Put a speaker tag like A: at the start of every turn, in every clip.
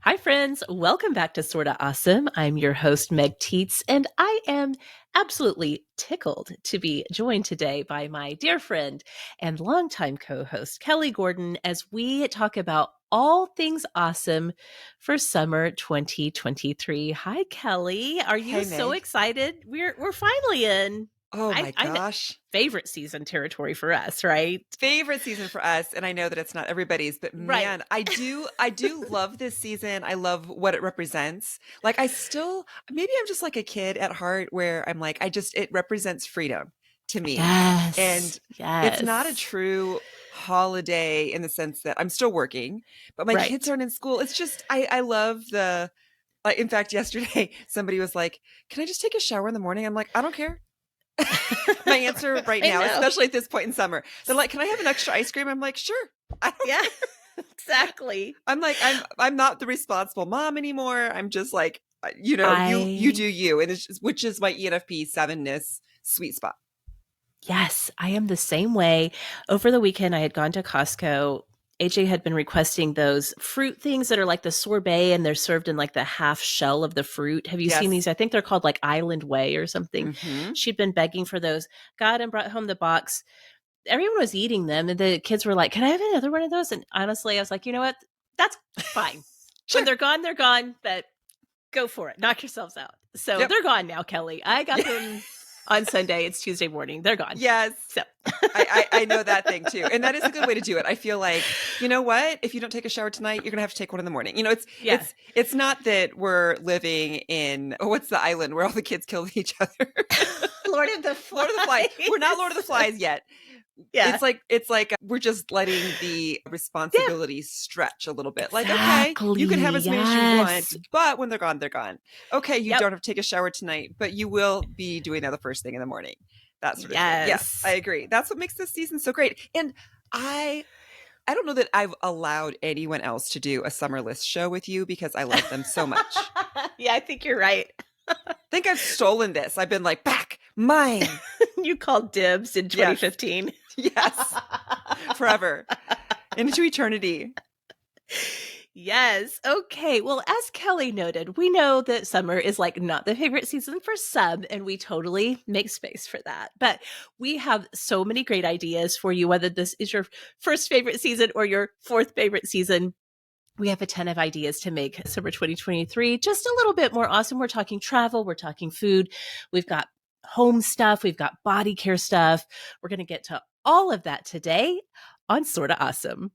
A: Hi, friends. Welcome back to Sorta Awesome. I'm your host, Meg Teets, and I am absolutely tickled to be joined today by my dear friend and longtime co host, Kelly Gordon, as we talk about all things awesome for summer 2023. Hi, Kelly. Are you
B: Hey,
A: so
B: Meg.
A: excited? We're finally in.
B: Oh my
A: I
B: gosh.
A: favorite season territory for us, right?
B: Favorite season for us. And I know that it's not everybody's, but
A: Right.
B: man, I do love this season. I love what it represents. Like maybe I'm just like a kid at heart where I'm like, it represents freedom to me. And
A: Yes.
B: it's not a
A: Yes.
B: true holiday in the sense that I'm still working, but my kids
A: Right.
B: aren't in school. It's just, I love in fact, yesterday somebody was like, can I just take a shower in the morning? I'm like, I don't care. My answer right
A: I
B: now,
A: know.
B: especially at this point in summer. They're like, "Can I have an extra ice cream?" I'm like, "Sure." I don't
A: Yeah,
B: care.
A: exactly.
B: I'm like, I'm not the responsible mom anymore. I'm just like, you do
A: I,
B: you, and which is my ENFP sevenness sweet spot.
A: yes, I am the same way. Over the weekend, I had gone to Costco. AJ had been requesting those fruit things that are like the sorbet and they're served in like the half shell of the fruit. Have you seen
B: Yes.
A: these? I think they're called like Island Way or something.
B: Hmm.
A: She'd been begging for those. Got and brought home the box. Everyone was eating them, and the kids were like, "Can I have another one of those?" And honestly, I was like, "You know what? That's fine. When
B: Sure.
A: they're gone, they're gone. But go for it. Knock yourselves out." So
B: Yep.
A: they're gone now, Kelly. I got
B: Yeah.
A: them on Sunday. It's Tuesday morning. They're gone.
B: Yes.
A: So
B: I know that thing too. And that is a good way to do it. I feel like, you know what? If you don't take a shower tonight, you're gonna have to take one in the morning.
A: yeah.
B: It's not that we're living in what's the island where all the kids kill each other.
A: Lord of the Flies.
B: Lord of the Flies. We're not Lord of the Flies yet.
A: Yeah.
B: It's like we're just letting the
A: Yeah.
B: responsibilities stretch a little bit. Like, okay,
A: Exactly.
B: you can have as many as you want,
A: Yes.
B: but when they're gone, they're gone. Okay, you
A: Yep.
B: don't have to take a shower tonight, but you will be doing that the first thing in the morning. That sort of thing. Yes, I
A: Yes.
B: agree. That's what makes this season so great. And I don't know that I've allowed anyone else to do a summer list show with you because I love them so much.
A: Yeah, I think you're right.
B: I think I've stolen this. I've been like, back, mine.
A: You called dibs in
B: Yes.
A: 2015.
B: Yes. Forever. Into eternity.
A: Yes. Okay. Well, as Kelly noted, we know that summer is like not the favorite season for some, and we totally make space for that. But we have so many great ideas for you, whether this is your first favorite season or your fourth favorite season. We have a ton of ideas to make summer 2023 just a little bit more awesome. We're talking travel, we're talking food, we've got home stuff, we've got body care stuff. We're going to get to all of that today on Sorta Awesome.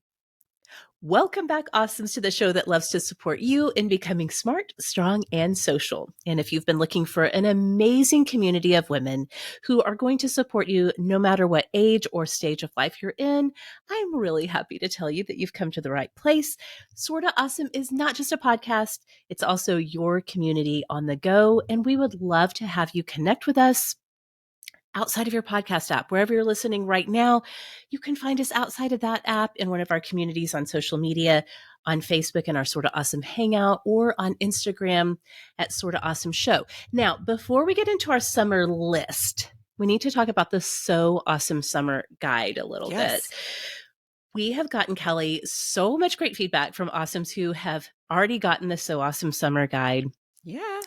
A: Welcome back, Awesomes, to the show that loves to support you in becoming smart, strong, and social. And if you've been looking for an amazing community of women who are going to support you no matter what age or stage of life you're in, I'm really happy to tell you that you've come to the right place. Sorta Awesome is not just a podcast, it's also your community on the go. And we would love to have you connect with us outside of your podcast app. Wherever you're listening right now, you can find us outside of that app in one of our communities on social media, on Facebook in our Sorta Awesome Hangout, or on Instagram at Sorta Awesome Show. Now, before we get into our summer list, we need to talk about the So Awesome Summer Guide a little bit.
B: Yes.
A: We have gotten, Kelly, so much great feedback from Awesomes who have already gotten the So Awesome Summer Guide.
B: Yeah.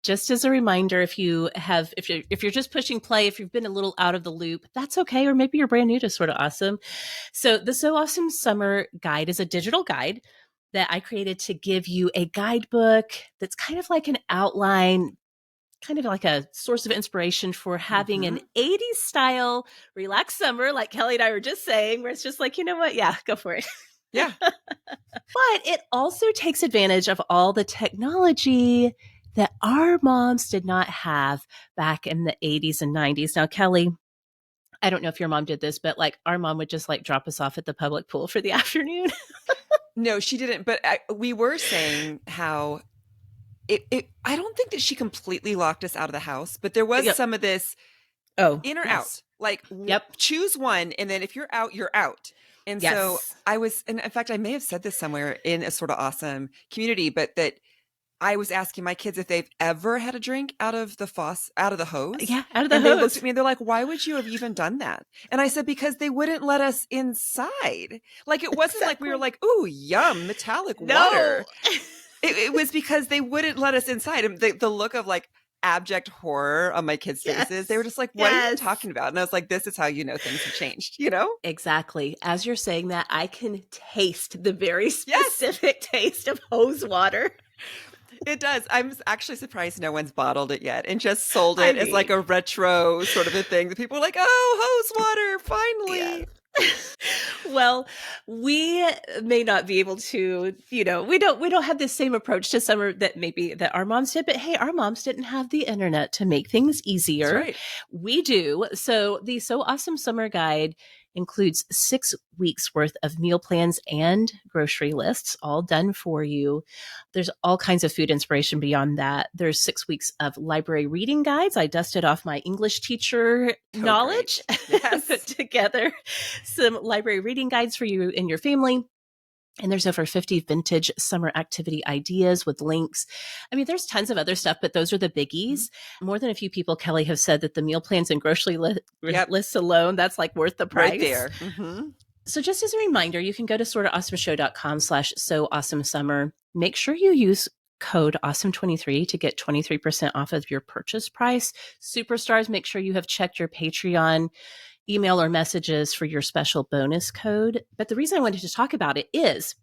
A: Just as a reminder, if you're just pushing play, if you've been a little out of the loop, that's okay. Or maybe you're brand new to Sorta Awesome. So the So Awesome Summer Guide is a digital guide that I created to give you a guidebook that's kind of like an outline, kind of like a source of inspiration for having an
B: Hmm.
A: 80s style relaxed summer, like Kelly and I were just saying, where it's just like, you know what? Yeah, go for it.
B: Yeah.
A: But it also takes advantage of all the technology that our moms did not have back in the 80s and 90s. Now, Kelly, I don't know if your mom did this, but like our mom would just like drop us off at the public pool for the afternoon.
B: No, she didn't. But we were saying how I don't think that she completely locked us out of the house, but there was
A: Yep.
B: some of this
A: Oh,
B: in or out.
A: yes.
B: Like,
A: Yep.
B: choose one, and then if you're out, you're out. And so
A: Yes.
B: and in fact, I may have said this somewhere in a Sort of Awesome community, but that I was asking my kids if they've ever had a drink out of the hose.
A: Yeah. Out of the
B: And they looked
A: hose.
B: at me and they're like, why would you have even done that? And I said, because they wouldn't let us inside. Like, it wasn't like we were
A: Exactly.
B: like, ooh, yum, metallic
A: No.
B: water. It was because they wouldn't let us inside. And the look of like abject horror on my kids' faces, they were
A: Yes.
B: just like, what are you
A: Yes.
B: talking about? And I was like, this is how you know things have changed, you know?
A: Exactly. As you're saying that, I can taste the very
B: Yes,
A: specific taste of hose water.
B: it does. I'm actually surprised no one's bottled it yet and just sold
A: I
B: it as like
A: mean,
B: a retro sort of a thing that people are like, oh, hose water,
A: yeah.
B: finally.
A: Well, we may not be able to, we don't have the same approach to summer that maybe that our moms did, but hey, our moms didn't have the internet to make things
B: That's
A: easier.
B: right.
A: We do. So the So Awesome Summer Guide includes 6 weeks worth of meal plans and grocery lists, all done for you. There's all kinds of food inspiration beyond that. There's 6 weeks of library reading guides. I dusted off my English teacher
B: So great.
A: knowledge, put
B: Yes.
A: together some library reading guides for you and your family. And there's over 50 vintage summer activity ideas with links. I mean, there's tons of other stuff, but those are the biggies. More than a few people, Kelly, have said that the meal plans and grocery
B: Yep.
A: lists alone, that's like worth the
B: Right
A: price.
B: there. Mm-hmm.
A: So just as a reminder, you can go to sortaawesomeshow.com/so-awesome-summer. Make sure you use code awesome23 to get 23% off of your purchase price. Superstars, make sure you have checked your Patreon email or messages for your special bonus code. But the reason I wanted to talk about it is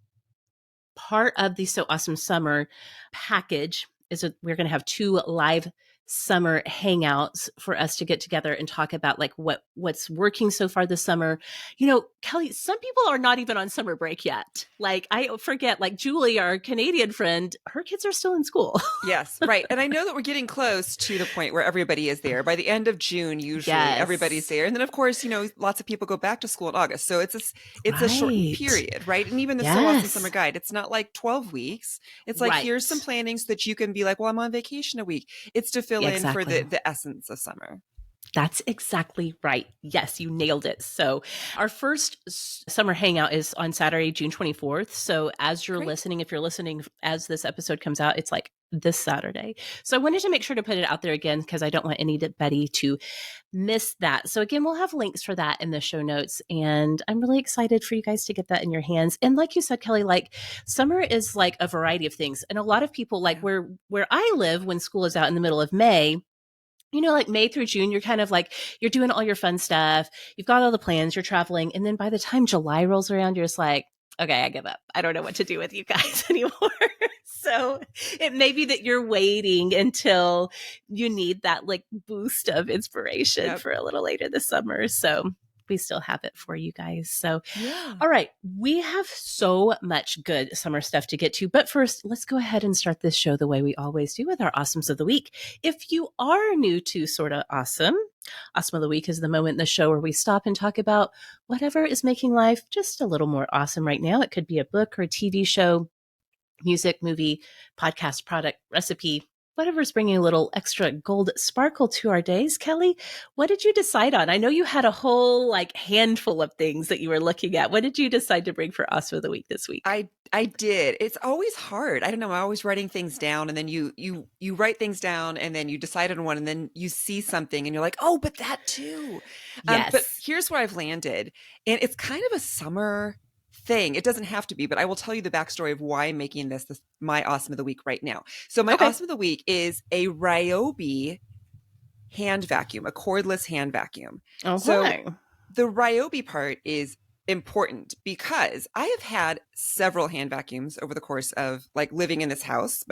A: part of the So Awesome Summer package is that we're going to have 2 live summer hangouts for us to get together and talk about like what's working so far this summer. Kelly, some people are not even on summer break yet. Like I forget, like Julie, our Canadian friend, her kids are still in school.
B: Yes, right. And I know that we're getting close to the point where everybody is there. By the end of June, usually everybody's
A: Yes.
B: there. And then of course, lots of people go back to school in August. So it's a shortened
A: Right.
B: period, right? And even the So Awesome Summer
A: Yes.
B: Guide, it's not like 12 weeks. It's like here's some
A: Right.
B: planning so that you can be like, well, I'm on vacation a week. It's to fill in for
A: Exactly.
B: the essence of summer.
A: That's exactly right. Yes, you nailed it. So, our first summer hangout is on Saturday, June 24th. So, as you're
B: Great.
A: listening, if you're listening as this episode comes out, it's like this Saturday. So, I wanted to make sure to put it out there again because I don't want anybody to miss that. So, again, we'll have links for that in the show notes. And I'm really excited for you guys to get that in your hands. And like you said, Kelly, like summer is like a variety of things. And a lot of people, like
B: Yeah.
A: where I live when school is out in the middle of May, like May through June, you're kind of like, you're doing all your fun stuff. You've got all the plans, you're traveling. And then by the time July rolls around, you're just like, okay, I give up. I don't know what to do with you guys anymore. So it may be that you're waiting until you need that like boost of inspiration
B: Yep.
A: for a little later this summer. So we still have it for you guys. So,
B: Yeah.
A: all right, we have so much good summer stuff to get to. But first, let's go ahead and start this show the way we always do with our Awesomes of the Week. If you are new to Sorta Awesome, Awesome of the Week is the moment in the show where we stop and talk about whatever is making life just a little more awesome right now. It could be a book or a TV show, music, movie, podcast, product, recipe, whatever's bringing a little extra gold sparkle to our days. Kelly, what did you decide on? I know you had a whole like handful of things that you were looking at. What did you decide to bring for Awesome of the Week this week?
B: I did. It's always hard. I don't know. I'm always writing things down, and then you write things down, and then you decide on one, and then you see something, and you're like, oh, but that too. But
A: Yes.
B: here's where I've landed, and it's kind of a summer thing. It doesn't have to be, but I will tell you the backstory of why I'm making this my Awesome of the Week right now. So my
A: Okay.
B: Awesome of the Week is a Ryobi hand vacuum, a cordless hand vacuum.
A: Okay.
B: So the Ryobi part is important because I have had several hand vacuums over the course of like living in this house,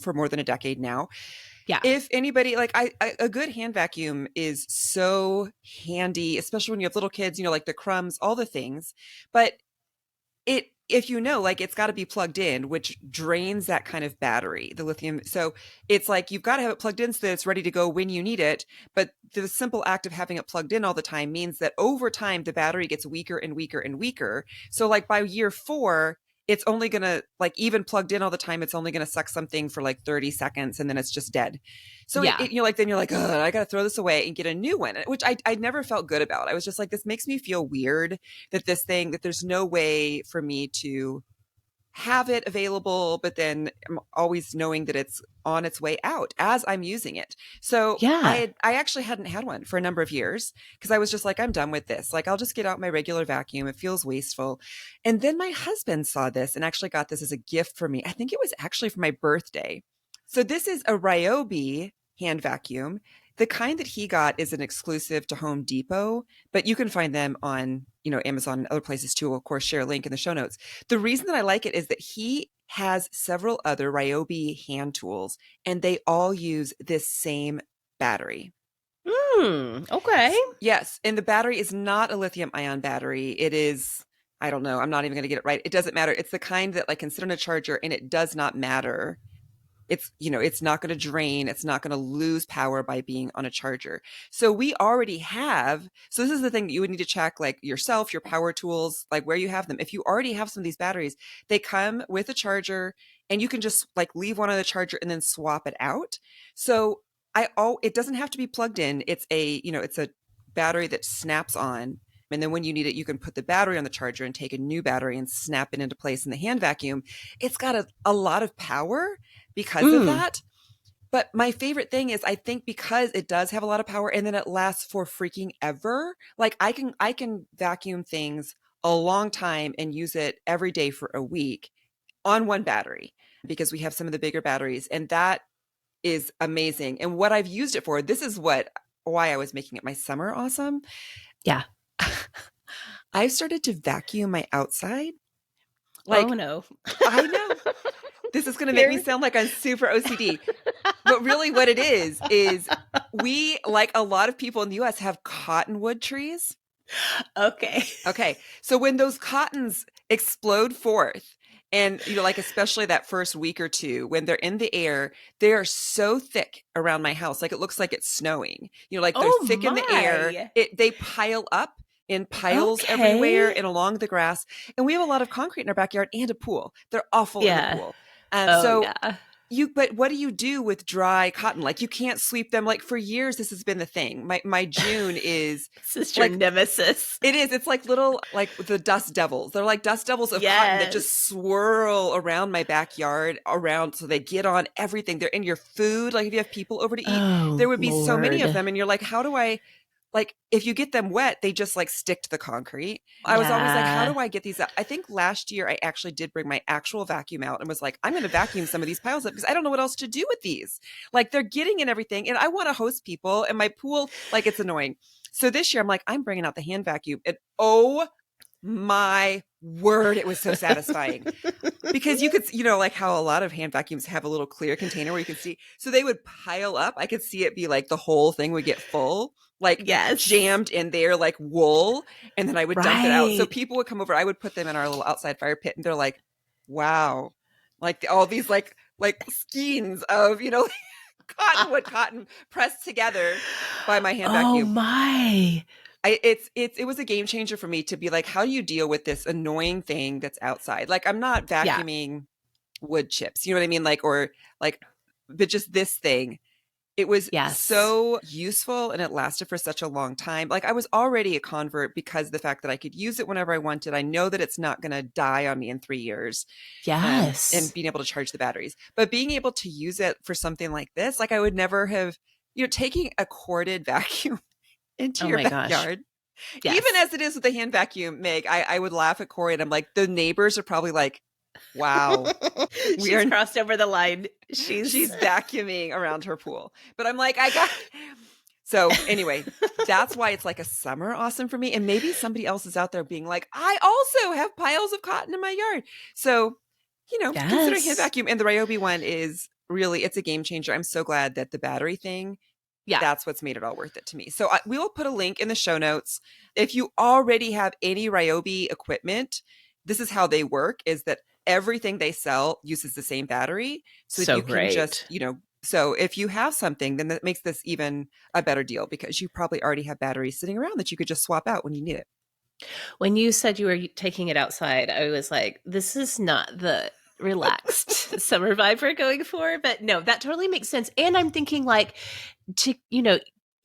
B: for more than a decade now.
A: Yeah.
B: If anybody like a good hand vacuum is so handy, especially when you have little kids, like the crumbs, all the things. But if like it's got to be plugged in, which drains that kind of battery, the lithium. So it's like you've got to have it plugged in so that it's ready to go when you need it. But the simple act of having it plugged in all the time means that over time, the battery gets weaker and weaker and weaker. So like by year 4, it's only going to like even plugged in all the time. It's only going to suck something for like 30 seconds and then it's just dead. So
A: Yeah.
B: then you're like, oh, I got to throw this away and get a new one, which I never felt good about. I was just like, this makes me feel weird that there's no way for me to have it available, but then I'm always knowing that it's on its way out as I'm using it. So
A: Yeah.
B: I actually hadn't had one for a number of years because I was just like, I'm done with this. Like, I'll just get out my regular vacuum. It feels wasteful. And then my husband saw this and actually got this as a gift for me. I think it was actually for my birthday. So this is a Ryobi hand vacuum. The kind that he got is an exclusive to Home Depot, but you can find them on, Amazon and other places too. We'll, of course, share a link in the show notes. The reason that I like it is that he has several other Ryobi hand tools, and they all use this same battery.
A: Okay.
B: Yes, and the battery is not a lithium ion battery. It is, I don't know, I'm not even going to get it right. It doesn't matter. It's the kind that like can sit on a charger, and it does not matter. It's not going to drain. It's not going to lose power by being on a charger. So we already have, so this is the thing that you would need to check like yourself, your power tools, like where you have them. If you already have some of these batteries, they come with a charger and you can just like leave one on the charger and then swap it out. So it doesn't have to be plugged in. It's a battery that snaps on. And then when you need it, you can put the battery on the charger and take a new battery and snap it into place in the hand vacuum. It's got a lot of power because of that. But my favorite thing is I think because it does have a lot of power and then it lasts for freaking ever. Like I can vacuum things a long time and use it every day for a week on one battery because we have some of the bigger batteries, and that is amazing. And what I've used it for, this is why I was making it my summer awesome.
A: Yeah.
B: I've started to vacuum my outside.
A: Oh no.
B: I know. This is going to make me sound like I'm super OCD. But really what it is we, like a lot of people in the US, have cottonwood trees. Okay. So when those cottons explode forth, and like especially that first week or two when they're in the air, they are so thick around my house. Like it looks like it's snowing. Like they're thick in the air. They pile up in piles everywhere and along the grass. And we have a lot of concrete in our backyard and a pool. They're awful in the pool. But what do you do with dry cotton? Like you can't sweep them. Like for years, this has been the thing. My June is
A: this is your nemesis.
B: It is. It's like little, like the dust devils. They're like dust devils of cotton that just swirl around my backyard so they get on everything. They're in your food. Like if you have people over to eat, there would be so many of them. And you're like, how do I, like if you get them wet, they just like stick to the concrete. I was always like, how do I get these out? I think last year I actually did bring my actual vacuum out and was like, I'm going to vacuum some of these piles up because I don't know what else to do with these. Like they're getting in everything and I want to host people, and my pool, like it's annoying. So this year I'm like, I'm bringing out the hand vacuum, and oh my word, it was so satisfying because you could, like how a lot of hand vacuums have a little clear container where you can see. So they would pile up. I could see it be like the whole thing would get full, like jammed in there like wool. And then I would dump it out. So people would come over. I would put them in our little outside fire pit and they're like, wow, like all these like skeins of, cotton pressed together by my hand vacuum.
A: Oh my.
B: It was a game changer for me to be like, how do you deal with this annoying thing that's outside? Like I'm not vacuuming wood chips, you know what I mean? But just this thing, it was so useful and it lasted for such a long time. Like I was already a convert because of the fact that I could use it whenever I wanted. I know that it's not going to die on me in 3 years.
A: Yes.
B: And being able to charge the batteries, but being able to use it for something like this, like I would never have, taking a corded vacuum into your backyard. Yes. Even as it is with the hand vacuum, Meg, I would laugh at Corey and I'm like, the neighbors are probably like, wow.
A: She's crossed over the line.
B: She's vacuuming around her pool. But I'm like, So anyway, that's why it's like a summer awesome for me. And maybe somebody else is out there being like, I also have piles of cotton in my yard. So, consider hand vacuum. And the Ryobi one is really, it's a game changer. I'm so glad that the battery thing, that's what's made it all worth it to me. So we will put a link in the show notes. If you already have any Ryobi equipment, this is how they work, is that everything they sell uses the same battery. So you can just, so if you have something, then that makes this even a better deal because you probably already have batteries sitting around that you could just swap out when you need it.
A: When you said you were taking it outside, I was like, this is not the relaxed summer vibe we're going for. But no, that totally makes sense. And I'm thinking like to,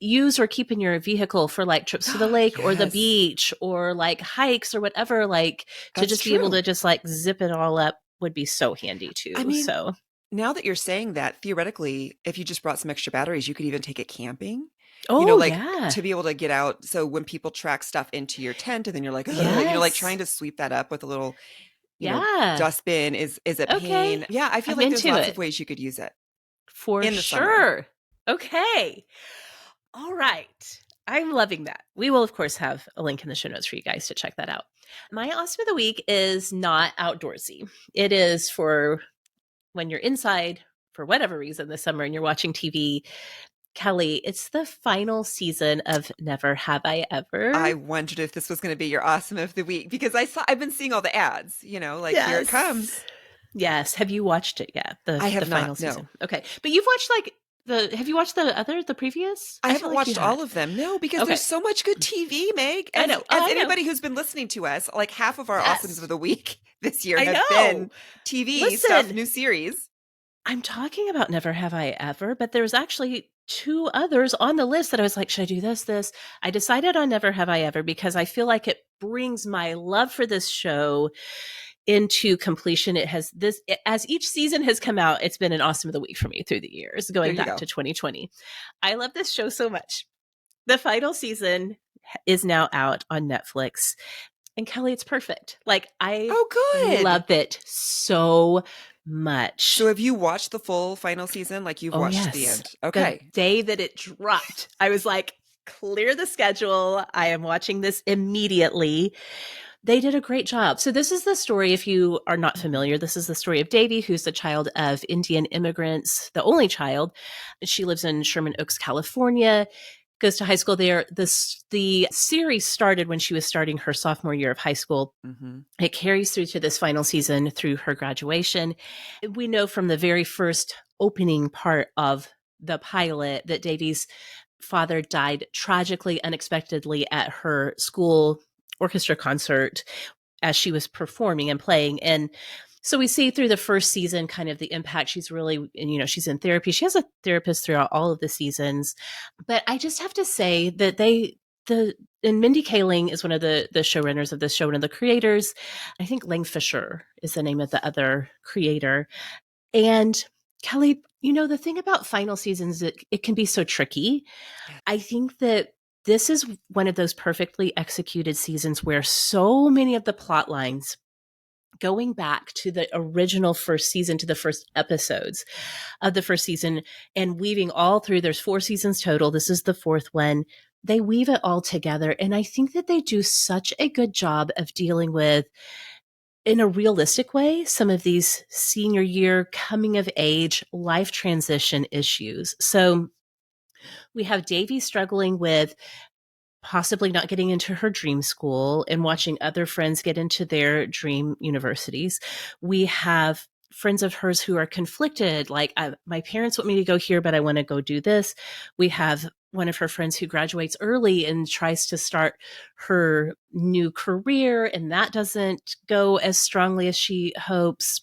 A: use or keep in your vehicle for like trips to the lake or the beach or like hikes or whatever, like to just be able to just like zip it all up would be so handy
B: I
A: too.
B: mean,
A: So,
B: now that you're saying that, theoretically, if you just brought some extra batteries, you could even take it camping.
A: oh,
B: Like
A: yeah.
B: to be able to get out. So when people track stuff into your tent and then you're like, "Ugh," like
A: Yes.
B: trying to sweep that up with a little,
A: Yeah.
B: dustbin is a
A: Okay.
B: pain. Yeah, I feel
A: I'm
B: like there's
A: into
B: lots of
A: it
B: ways you could use it
A: for
B: in the summer.
A: sure. Okay. All right. I'm loving that. We will, of course, have a link in the show notes for you guys to check that out. My awesome of the week is not outdoorsy. It is for when you're inside for whatever reason this summer and you're watching TV. Kelly, it's the final season of Never Have I Ever.
B: I wondered if this was going to be your awesome of the week because I've been seeing all the ads, like here it
A: Yes.
B: comes.
A: Yes. Have you watched it yet?
B: I
A: The
B: have
A: final
B: not. No.
A: season. Okay. But you've watched have you watched the previous?
B: I
A: I feel
B: haven't
A: like you
B: watched
A: had.
B: all of them. No, because there's
A: Okay.
B: so much good TV, Meg.
A: I
B: As
A: know. Oh, I know.
B: anybody who's been listening to us, like half of our awesomes
A: Yes.
B: of the week this year
A: I
B: have
A: know.
B: been TV stuff,
A: Listen,
B: new series.
A: I'm talking about Never Have I Ever, but there's actually two others on the list that I was like, should I do this? I decided on Never Have I Ever because I feel like it brings my love for this show into completion. It has as each season has come out, it's been an awesome of the week for me through the years,
B: There
A: going
B: you
A: back
B: go.
A: to 2020. I love this show so much. The final season is now out on Netflix. And Kelly, it's perfect. Like, I
B: Oh, good.
A: love it so much.
B: So have you watched the full final season? Like you've
A: Oh,
B: watched the
A: yes.
B: end.
A: The
B: Okay.
A: day that it dropped, I was like, clear the schedule. I am watching this immediately. They did a great job. So, this is the story, if you are not
B: Mhm.
A: familiar, this is the story of Davy, who's the child of Indian immigrants, the only child. She lives in Sherman Oaks, California, goes to high school there. The series started when she was starting her sophomore year of high school.
B: Mhm.
A: It carries through to this final season through her graduation. We know from the very first opening part of the pilot that Davy's father died tragically, unexpectedly at her school orchestra concert as she was performing and playing. And so we see through the first season kind of the impact. She's really, she's in therapy. She has a therapist throughout all of the seasons. But I just have to say that and Mindy Kaling is one of the showrunners of this show, one of the creators. I think Lang Fisher is the name of the other creator. And Kelly, the thing about final seasons, it can be so tricky.
B: Yeah.
A: I think that this is one of those perfectly executed seasons where so many of the plot lines going back to the original first season, to the first episodes of the first season and weaving all through, there's 4 seasons total. This is the 4th one. They weave it all together. And I think that they do such a good job of dealing with, in a realistic way, some of these senior year coming of age life transition issues. So we have Davy struggling with possibly not getting into her dream school and watching other friends get into their dream universities. We have friends of hers who are conflicted, like, my parents want me to go here, but I want to go do this. We have one of her friends who graduates early and tries to start her new career, and that doesn't go as strongly as she hopes.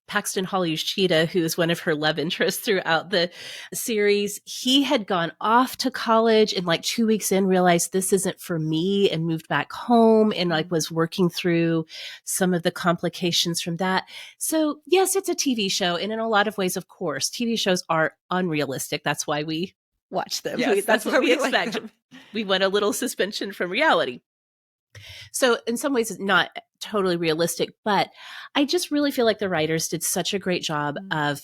A: Paxton Hall-Cheetah, who is one of her love interests throughout the series, he had gone off to college and like 2 weeks in realized this isn't for me and moved back home and like was working through some of the complications from that. So yes, it's a TV show. And in a lot of ways, of course, TV shows are unrealistic. That's why we watch them.
B: Yes,
A: That's
B: that's
A: what
B: why
A: we
B: we like
A: expect.
B: them.
A: We want a little suspension from reality. So in some ways, it's not totally realistic, but I just really feel like the writers did such a great job of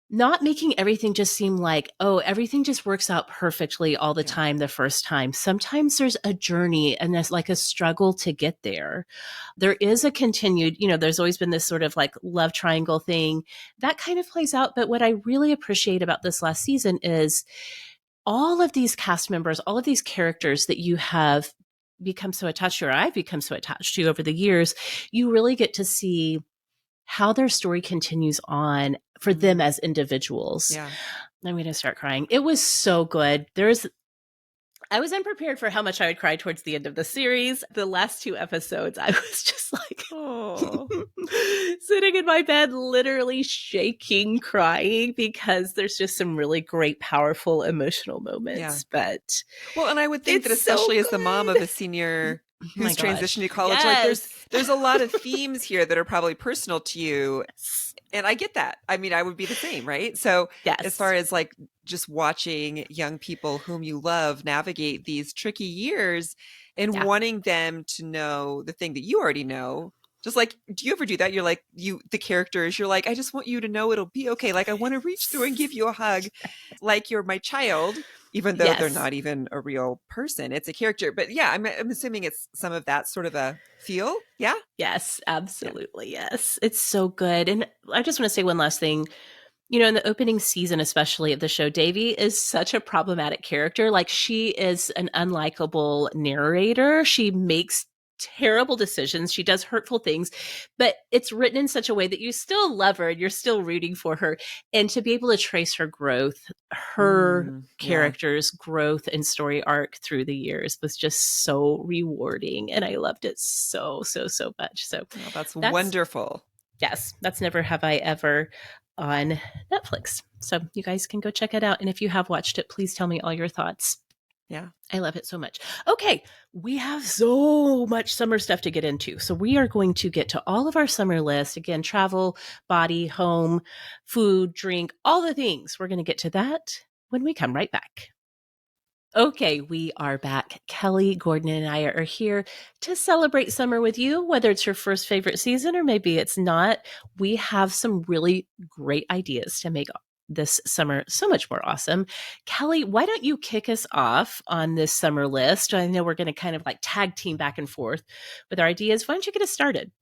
A: not making everything just seem like, oh, everything just works out perfectly all the
B: Yeah.
A: time the first time. Sometimes there's a journey and there's like a struggle to get there. There is a continued, there's always been this sort of like love triangle thing that kind of plays out. But what I really appreciate about this last season is all of these cast members, all of these characters that you have become so attached to, or I've become so attached to over the years, you really get to see how their story continues on for them as individuals.
B: Yeah.
A: I'm going to start crying. It was so good. I was unprepared for how much I would cry towards the end of the series. The last 2 episodes, I was just like sitting in my bed, literally shaking, crying, because there's just some really great, powerful, emotional moments.
B: Yeah.
A: But
B: Well, and I would think that
A: it's so
B: especially as the mom of
A: good.
B: a senior
A: My
B: who's transitioning
A: gosh.
B: to college. Like
A: Yes.
B: there's a lot of themes here that are probably personal to you.
A: Yes.
B: And I get that. I mean, I would be the same, right? So as far
A: Yes.
B: as like just watching young people whom you love navigate these tricky years and
A: Yeah.
B: wanting them to know the thing that you already know. Just like, do you ever do that? You're like, the characters, you're like, I just want you to know it'll be okay. Like, I want to reach through and give you a hug, like you're my child, even though they're
A: Yes.
B: not even a real person. It's a character. But yeah, I'm assuming it's some of that sort of a feel. Yeah.
A: Yes,
B: Yeah.
A: absolutely. Yes. It's so good. And I just want to say one last thing. In the opening season, especially of the show, Davy is such a problematic character. Like, she is an unlikable narrator. She makes terrible decisions. She does hurtful things, but it's written in such a way that you still love her and you're still rooting for her. And to be able to trace her growth, her
B: Yeah.
A: character's growth and story arc through the years was just so rewarding. And I loved it so, so, so much. So
B: Oh, that's
A: that's
B: wonderful.
A: yes, that's Never Have I Ever on Netflix. So you guys can go check it out. And if you have watched it, please tell me all your thoughts.
B: Yeah.
A: I love it so much. Okay, we have so much summer stuff to get into. So we are going to get to all of our summer list. Again, travel, body, home, food, drink, all the things. We're going to get to that when we come right back. Okay, we are back. Kelly, Gordon, and I are here to celebrate summer with you, whether it's your first favorite season or maybe it's not. We have some really great ideas to make this summer so much more awesome. Kelly, why don't you kick us off on this summer list? I know we're going to kind of like tag team back and forth with our ideas. Why don't you get us started?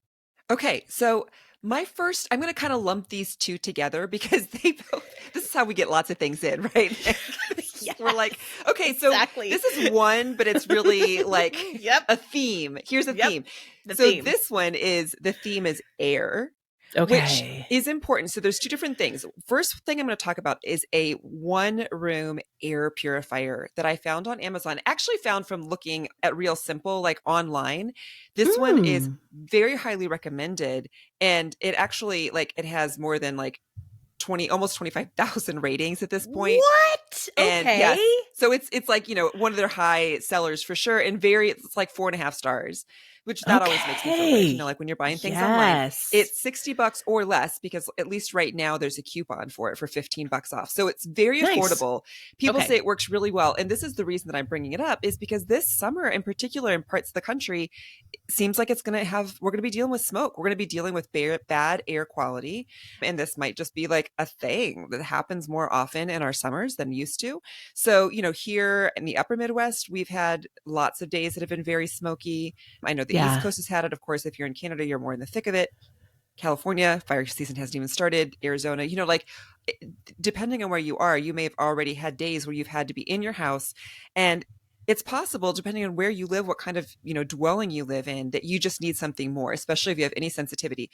B: Okay. So my first, I'm going to kind of lump these two together because they both, this is how we get lots of things in, right?
A: Yes,
B: We're like, okay, so
A: exactly.
B: this is one, but it's really like
A: Yep.
B: a theme. Here's a
A: Yep.
B: theme.
A: The
B: So
A: theme.
B: this one is the theme is air, which
A: Okay.
B: is important. So there's two different things. First thing I'm going to talk about is a one room air purifier that I found on Amazon. Actually found from looking at Real Simple, like online. This one is very highly recommended. And it actually like it has more than like 20, almost 25,000 ratings at this point.
A: What?
B: And
A: Okay.
B: yes, so it's like, one of their high sellers for sure. And it's like 4.5 stars, which that always makes me feel good.
A: Okay.
B: Like when you're buying things online,
A: Yes.
B: it's $60 or less because at least right now there's a coupon for it for $15 off. So it's very
A: Nice.
B: affordable. People
A: Okay.
B: say it works really well. And this is the reason that I'm bringing it up is because this summer in particular in parts of the country, seems like we're going to be dealing with smoke. We're going to be dealing with bad air quality. And this might just be like a thing that happens more often in our summers than used to. So, here in the upper Midwest, we've had lots of days that have been very smoky. I know the East Coast has had it. Of course, if you're in Canada, you're more in the thick of it. California, fire season hasn't even started. Arizona, depending on where you are, you may have already had days where you've had to be in your house. And it's possible, depending on where you live, what kind of, dwelling you live in, that you just need something more, especially if you have any sensitivity.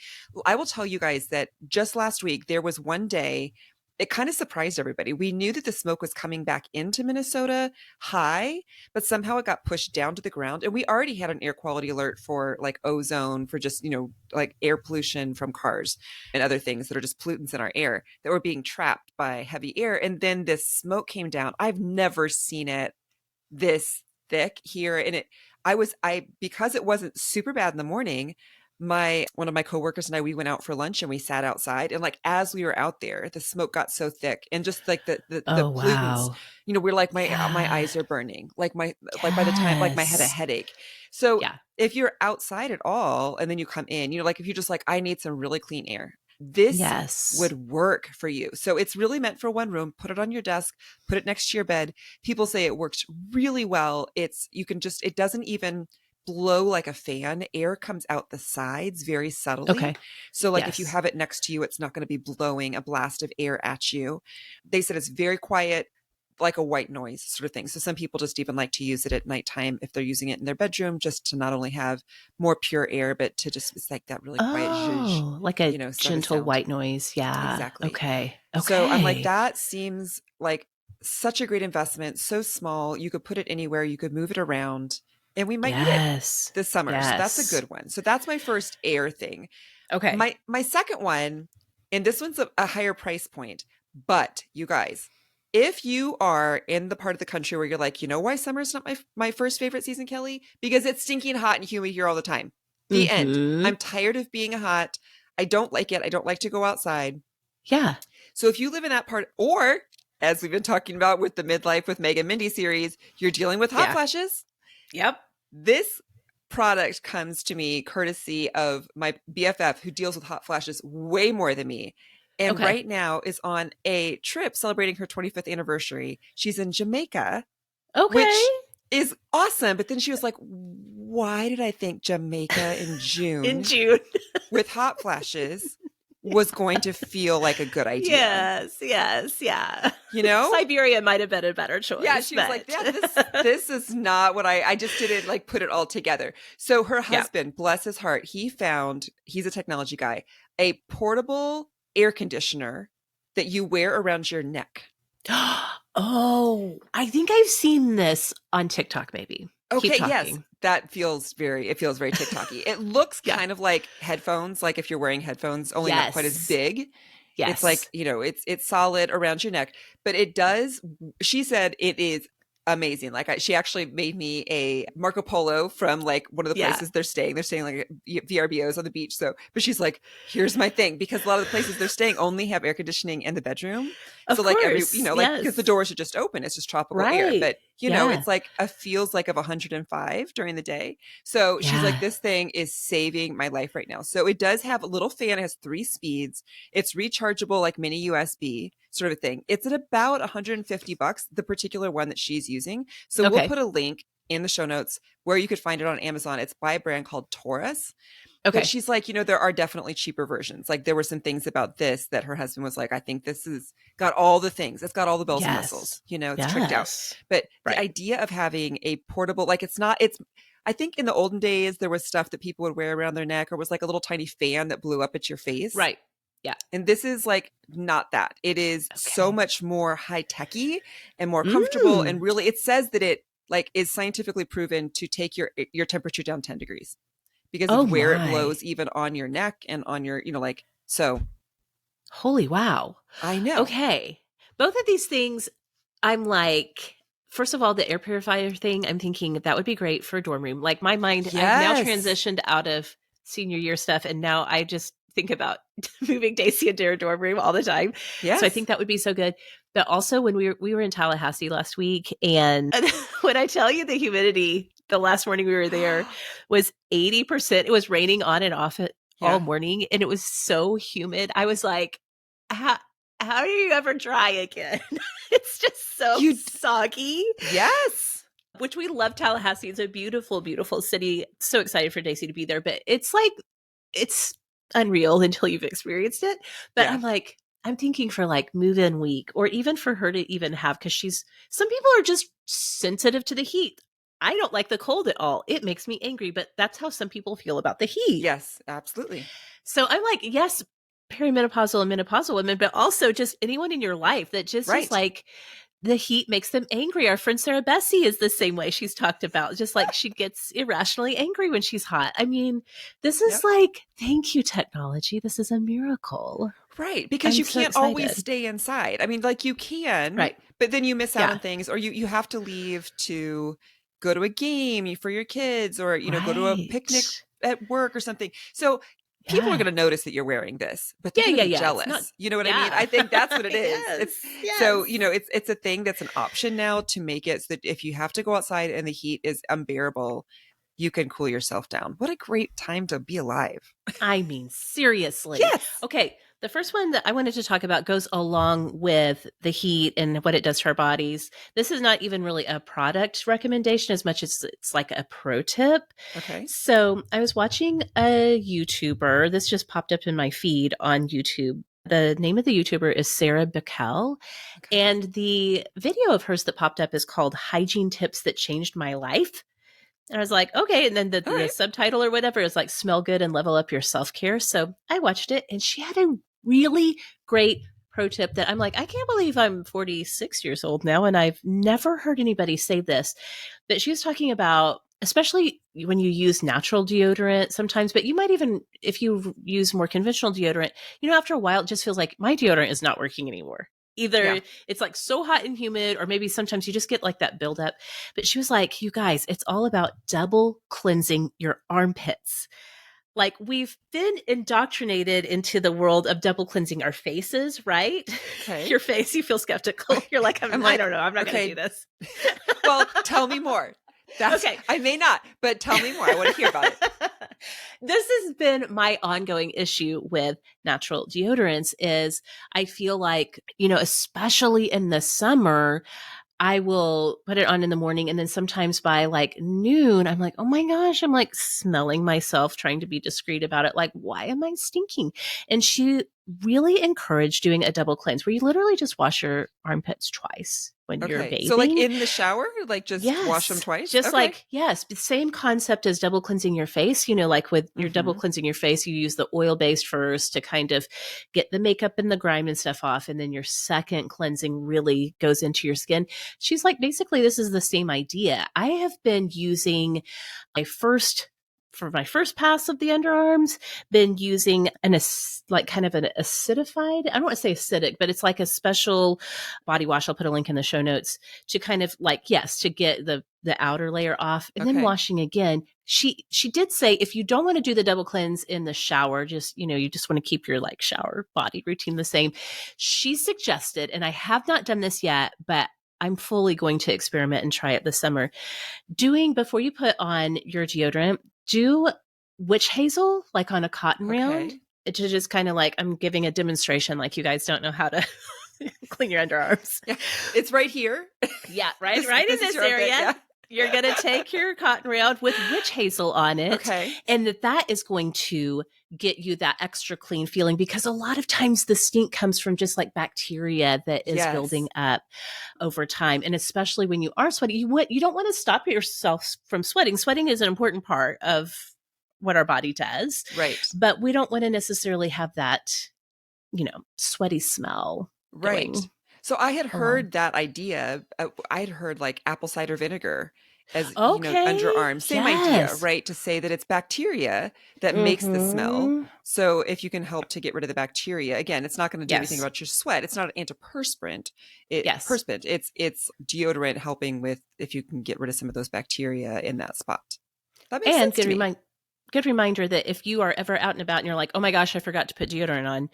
B: I will tell you guys that just last week, there was one day, it kind of surprised everybody. We knew that the smoke was coming back into Minnesota high, but somehow it got pushed down to the ground. And we already had an air quality alert for like ozone, for just, like air pollution from cars and other things that are just pollutants in our air that were being trapped by heavy air. And then this smoke came down. I've never seen it this thick here. And because it wasn't super bad in the morning, one of my coworkers and I, we went out for lunch and we sat outside, and like as we were out there, the smoke got so thick and just like the
A: Oh,
B: pollutants,
A: wow.
B: we're like my eyes
A: Yeah.
B: are burning, like by the time like my head a
A: Yes.
B: headache. So
A: Yeah.
B: if you're outside at all and then you come in, like if you're just like, I need some really clean air, this
A: Yes.
B: would work for you. So it's really meant for one room. Put it on your desk, put it next to your bed. People say it works really well. It doesn't even blow like a fan. Air comes out the sides very subtly.
A: Okay.
B: So like if you
A: Yes.
B: have it next to you, it's not going to be blowing a blast of air at you. They said it's very quiet, like a white noise sort of thing. So some people just even like to use it at nighttime if they're using it in their bedroom, just to not only have more pure air, but to just, it's like that really quiet zhuzh,
A: Oh, like a
B: sort of
A: gentle
B: sound.
A: white noise. Yeah.
B: Exactly.
A: Okay.
B: So I'm like,
A: Okay.
B: that seems like such a great investment. So small. You could put it anywhere. You could move it around, and we might need it
A: Yes.
B: this summer. So that's a
A: Yes.
B: good one. So that's my first air thing.
A: Okay.
B: My second one, and this one's a higher price point, but you guys, if you are in the part of the country where you're like, you know why summer's not my first favorite season, Kelly? Because it's stinking hot and humid here all the time. The end.
A: Mm-hmm.
B: I'm tired of being hot. I don't like it. I don't like to go outside.
A: Yeah.
B: So if you live in that part, or as we've been talking about with the Midlife with Meg and Mindy series, you're dealing with hot
A: Yeah.
B: flashes.
A: Yep.
B: This product comes to me courtesy of my BFF who deals with hot flashes way more than me. And
A: Okay.
B: right now is on a trip celebrating her 25th anniversary. She's in Jamaica,
A: Okay.
B: which is awesome. But then she was like, why did I think Jamaica in
A: In
B: June
A: June.
B: with hot flashes was going to feel like a good idea?
A: Yes. Yes. Yeah.
B: You know?
A: Siberia might have been a better choice.
B: Yeah, she was like, yeah, this is not what I just didn't like put it all together. So her
A: Yeah.
B: husband, bless his heart, he's a technology guy, a portable air conditioner that you wear around your neck.
A: Oh, I think I've seen this on TikTok, maybe. Keep
B: Okay, yes.
A: talking.
B: It feels very TikToky. It looks
A: Yeah.
B: kind of like headphones, like if you're wearing headphones, only not quite as
A: Yes.
B: big. It's like,
A: Yes.
B: it's solid around your neck, but it does, she said it is amazing. Like she actually made me a Marco Polo from like one of the
A: Yeah.
B: places they're staying. They're staying like at VRBOs on the beach. So, but she's like, here's my thing, because a lot of the places they're staying only have air conditioning in the bedroom.
A: Of
B: So like
A: course.
B: like because the
A: Yes.
B: doors are just open, it's just tropical air.
A: Right.
B: But
A: Yeah.
B: it's like a feels like of 105 during the day. So she's like,
A: Yeah.
B: this thing is saving my life right now. So it does have a little fan. It has 3 speeds. It's rechargeable like mini USB sort of a thing. It's at about $150, the particular one that she's using. So we'll
A: Okay.
B: put a link in the show notes where you could find it on Amazon. It's by a brand called Taurus. But
A: Okay.
B: she's like, there are definitely cheaper versions. Like there were some things about this that her husband was like, I think this is got all the things. It's got all the bells and whistles.
A: Yes.
B: It's tricked out.
A: Yes.
B: But the
A: Right.
B: idea of having a portable, like it's I think in the olden days there was stuff that people would wear around their neck, or was like a little tiny fan that blew up at your face.
A: Right. Yeah.
B: And this is like not that. It is so
A: Okay.
B: much more high techy and more comfortable. And
A: Mm.
B: really, it says that it like is scientifically proven to take your temperature down 10 degrees because
A: Oh
B: of where it
A: my.
B: blows even on your neck and on your, like, so
A: Holy wow.
B: I know.
A: Okay. Both of these things, I'm like, first of all, the air purifier thing, I'm thinking that would be great for a dorm room. Like my mind, I've now
B: Yes.
A: transitioned out of senior year stuff, and now I just think about moving Daisy into her dorm room all the time.
B: Yes.
A: So I think that would be so good. But also when we were in Tallahassee last week, and when I tell you the humidity, the last morning we were there was 80%. It was raining on and off it all morning, and it was so humid. I was like, how do you ever dry again? It's just so soggy.
B: Yes.
A: Which we love Tallahassee. It's a beautiful, beautiful city. So excited for Daisy to be there. But it's like, it's unreal until you've experienced it. But
B: Yeah.
A: I'm like, I'm thinking for like move-in week, or even for her to even have, because some people are just sensitive to the heat. I don't like the cold at all. It makes me angry, but that's how some people feel about the heat.
B: Yes, absolutely.
A: So I'm like, yes, perimenopausal and menopausal women, but also just anyone in your life that just is like, the heat makes them angry. Our friend Sarah Bessie is the same way. She's talked about just like she gets irrationally angry when she's hot. I mean, this is like, thank you, technology. This is a miracle.
B: Right. Because you can't always stay inside. I mean, like you can,
A: right?
B: But then you miss out on things, or you have to leave to go to a game for your kids, or, go to a picnic at work or something. So people are going to notice that you're wearing this, but they're going to be jealous. You know what I mean? I think that's what it is. So, it's a thing that's an option now to make it so that if you have to go outside and the heat is unbearable, you can cool yourself down. What a great time to be alive.
A: I mean, seriously.
B: Yes.
A: Okay. The first one that I wanted to talk about goes along with the heat and what it does to our bodies. This is not even really a product recommendation as much as it's like a pro tip.
B: Okay.
A: So I was watching a YouTuber. This just popped up in my feed on YouTube. The name of the YouTuber is Sarah Bickel. Okay. And the video of hers that popped up is called Hygiene Tips That Changed My Life. And I was like, okay. And then the subtitle or whatever is like, smell good and level up your self-care. So I watched it, and she had a really great pro tip that I'm like, I can't believe I'm 46 years old now, and I've never heard anybody say this. But she was talking about, especially when you use natural deodorant sometimes, but you might even, if you use more conventional deodorant, after a while, it just feels like my deodorant is not working anymore. Either
B: Yeah.
A: it's like so hot and humid, or maybe sometimes you just get like that buildup. But she was like, you guys, it's all about double cleansing your armpits. Like we've been indoctrinated into the world of double cleansing our faces, right?
B: Okay.
A: Your face, you feel skeptical. You're like,
B: I'm
A: I
B: like,
A: don't know. I'm not going to do
B: okay,
A: this.
B: well, tell me more.
A: Okay.
B: I may not, but tell me more. I want to hear about it.
A: This has been my ongoing issue with natural deodorants is I feel like, especially in the summer, I will put it on in the morning, and then sometimes by like noon, I'm like, oh my gosh, I'm like smelling myself, trying to be discreet about it. Like, why am I stinking? And she really encouraged doing a double cleanse where you literally just wash your armpits twice when you're
B: Okay. So like
A: bathing.
B: in the shower, like just wash them
A: Yes.
B: twice?
A: Just
B: Okay.
A: like, yes, the same concept as double cleansing your face. Like with your double
B: Mhm.
A: cleansing your face, you use the oil based first to kind of get the makeup and the grime and stuff off. And then your second cleansing really goes into your skin. She's like, basically, this is the same idea. I have been using for my first pass of the underarms, been using like kind of an acidified, I don't want to say acidic, but it's like a special body wash. I'll put a link in the show notes to kind of like, yes, to get the outer layer off and then
B: Okay.
A: washing again. She did say if you don't want to do the double cleanse in the shower, just, you just want to keep your like shower body routine the same. She suggested, and I have not done this yet, but I'm fully going to experiment and try it this summer. Doing before you put on your deodorant, do witch hazel like on a cotton round.
B: Okay.
A: It to just kind of like I'm giving a demonstration, like you guys don't know how to clean your underarms.
B: Yeah. It's right here.
A: Yeah, right,
B: This
A: right in
B: this is
A: this
B: your armpit.
A: area.
B: Yeah.
A: You're going to take your cotton round with witch hazel on it.
B: Okay.
A: And that is going to get you that extra clean feeling because a lot of times the stink comes from just like bacteria that is building
B: Yes.
A: up over time. And especially when you are sweating, you don't want to stop yourself from sweating. Sweating is an important part of what our body does,
B: Right.
A: but we don't want to necessarily have that, sweaty smell
B: Right.
A: going
B: So I had
A: along.
B: heard that idea. I had heard like apple cider vinegar as,
A: Okay.
B: underarms. Same idea,
A: Yes.
B: right? To say that it's bacteria that makes the smell.
A: Mm-hmm.
B: So if you can help to get rid of the bacteria, again, it's not going to do anything
A: Yes.
B: about your sweat. It's not an antiperspirant.
A: Yes.
B: It's deodorant helping with if you can get rid of some of those bacteria in that spot. That makes
A: And
B: sense to me.
A: good reminder that if you are ever out and about and you're like, oh my gosh, I forgot to put deodorant on.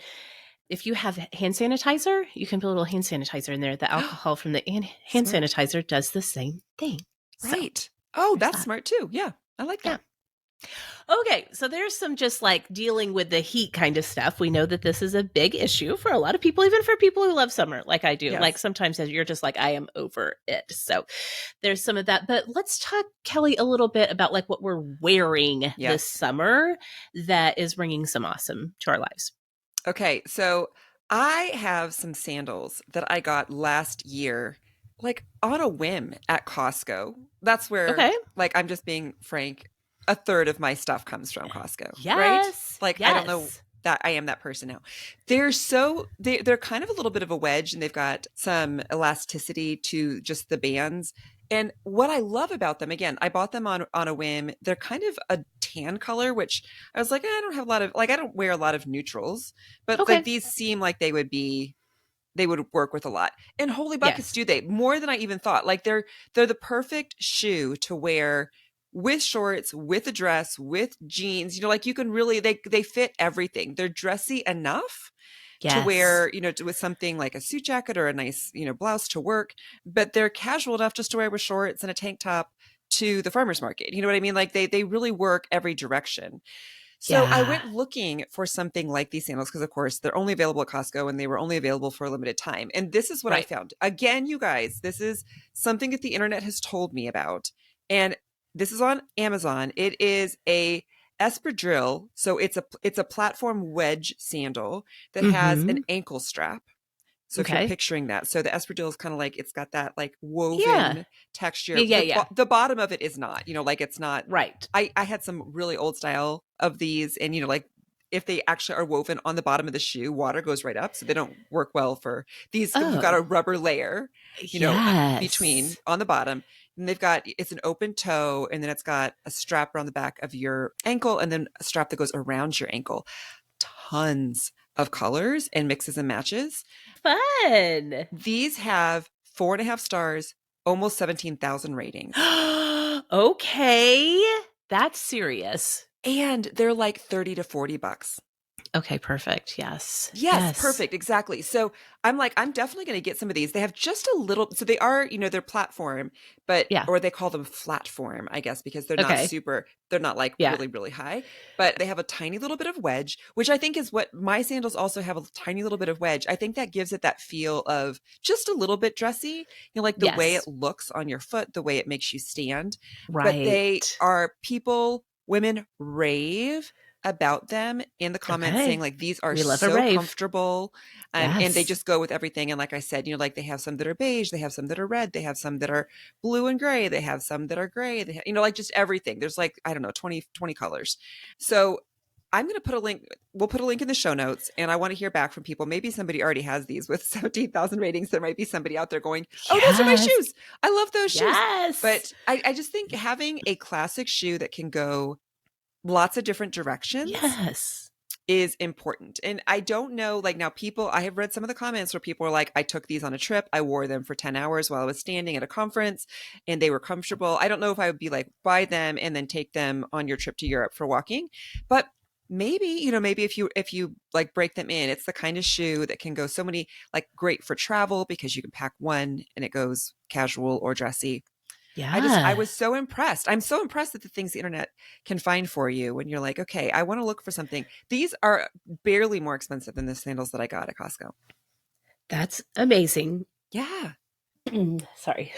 A: If you have hand sanitizer, you can put a little hand sanitizer in there. The alcohol from the hand
B: Smart.
A: sanitizer does the same thing. So
B: Right. Oh,
A: there's
B: that's
A: that.
B: smart too. Yeah. I like
A: Yeah.
B: that.
A: Okay, so there's some just like dealing with the heat kind of stuff. We know that this is a big issue for a lot of people, even for people who love summer, like I do. Like
B: Yes.
A: sometimes you're just like, I am over it. So there's some of that. But let's talk, Kelly, a little bit about like what we're wearing this
B: Yes.
A: summer that is bringing some awesome to our lives.
B: Okay, so I have some sandals that I got last year, like on a whim at Costco. That's where,
A: Okay.
B: like, I'm just being frank, a third of my stuff comes from Costco, right?
A: Yes.
B: Like, I don't know
A: Yes.
B: that I am that person now. They're kind of a little bit of a wedge, and they've got some elasticity to just the bands. And what I love about them, again, I bought them on a whim. They're kind of a tan color, which I was like, I don't have a lot of like I don't wear a lot of neutrals, but like
A: Okay.
B: these seem like they would work with a lot. And holy buckets
A: Yes.
B: do they. More than I even thought. Like they're the perfect shoe to wear with shorts, with a dress, with jeans. Like you can really they fit everything. They're dressy enough to
A: Yes.
B: wear, with something like a suit jacket or a nice, blouse to work, but they're casual enough just to wear with shorts and a tank top to the farmer's market. You know what I mean? Like they really work every direction. So I
A: Yeah.
B: went looking for something like these sandals because, of course, they're only available at Costco and they were only available for a limited time. And this is what I
A: Right.
B: found. Again, you guys, this is something that the internet has told me about. And this is on Amazon. It is a espadrille. So it's a platform wedge sandal that has an
A: Mm-hmm.
B: ankle strap. So if you're
A: Okay.
B: picturing that, so the espadrille is kind of like it's got that like
A: Yeah.
B: woven texture.
A: Yeah. Yeah. Yeah.
B: The bottom of it is not, like it's not.
A: Right.
B: I had some really old style of these, and like if they actually are woven on the bottom of the shoe, water goes right up, so they don't work well for these. We've got a
A: Oh,
B: rubber layer, between
A: yes.
B: on the bottom, and it's an open toe, and then it's got a strap around the back of your ankle, and then a strap that goes around your ankle. Tons of colors and mixes and matches.
A: Fun.
B: These have 4.5 stars, almost 17,000 ratings.
A: Okay. That's serious.
B: And they're like 30 to $40.
A: Okay, perfect. Yes.
B: Yes,
A: Yes.
B: perfect. Exactly. So I'm like, I'm definitely going to get some of these. They have just a little, so they are, they're platform, but,
A: Yeah.
B: or they call them flat form, I guess, because
A: Okay.
B: they're not like
A: Yeah.
B: really, really high, but they have a tiny little bit of wedge, which I think is what my sandals also have, a tiny little bit of wedge. I think that gives it that feel of just a little bit dressy, like the way it
A: Yes.
B: looks on your foot, the way it makes you stand. But they
A: Right.
B: are women rave about them in the comments saying
A: Okay.
B: like these are
A: We love a
B: so
A: rave.
B: comfortable, and they
A: Yes.
B: just go with everything. And like I said, like they have some that are beige, they have some that are red, they have some that are blue and gray, they have some that are gray, they have, like just everything. There's like, I don't know, 20 colors. So I'm going to put a link. We'll put a link in the show notes, and I want to hear back from people. Maybe somebody already has these with 17,000 ratings. There might be somebody out there going, oh, those are my
A: Yes.
B: shoes, I love those shoes.
A: Yes.
B: But I just think having a classic shoe that can go lots of different directions
A: Yes.
B: is important. And I don't know, like now I have read some of the comments where people are like, I took these on a trip, I wore them for 10 hours while I was standing at a conference and they were comfortable. I don't know if I would be like, buy them and then take them on your trip to Europe for walking. But maybe if you like break them in, it's the kind of shoe that can go so many, like great for travel because you can pack one and it goes casual or dressy. I
A: Yeah.
B: was so impressed. I'm so impressed at the things the internet can find for you when you're like, okay, I want to look for something. These are barely more expensive than the sandals that I got at Costco.
A: That's amazing.
B: Yeah,
A: Sorry.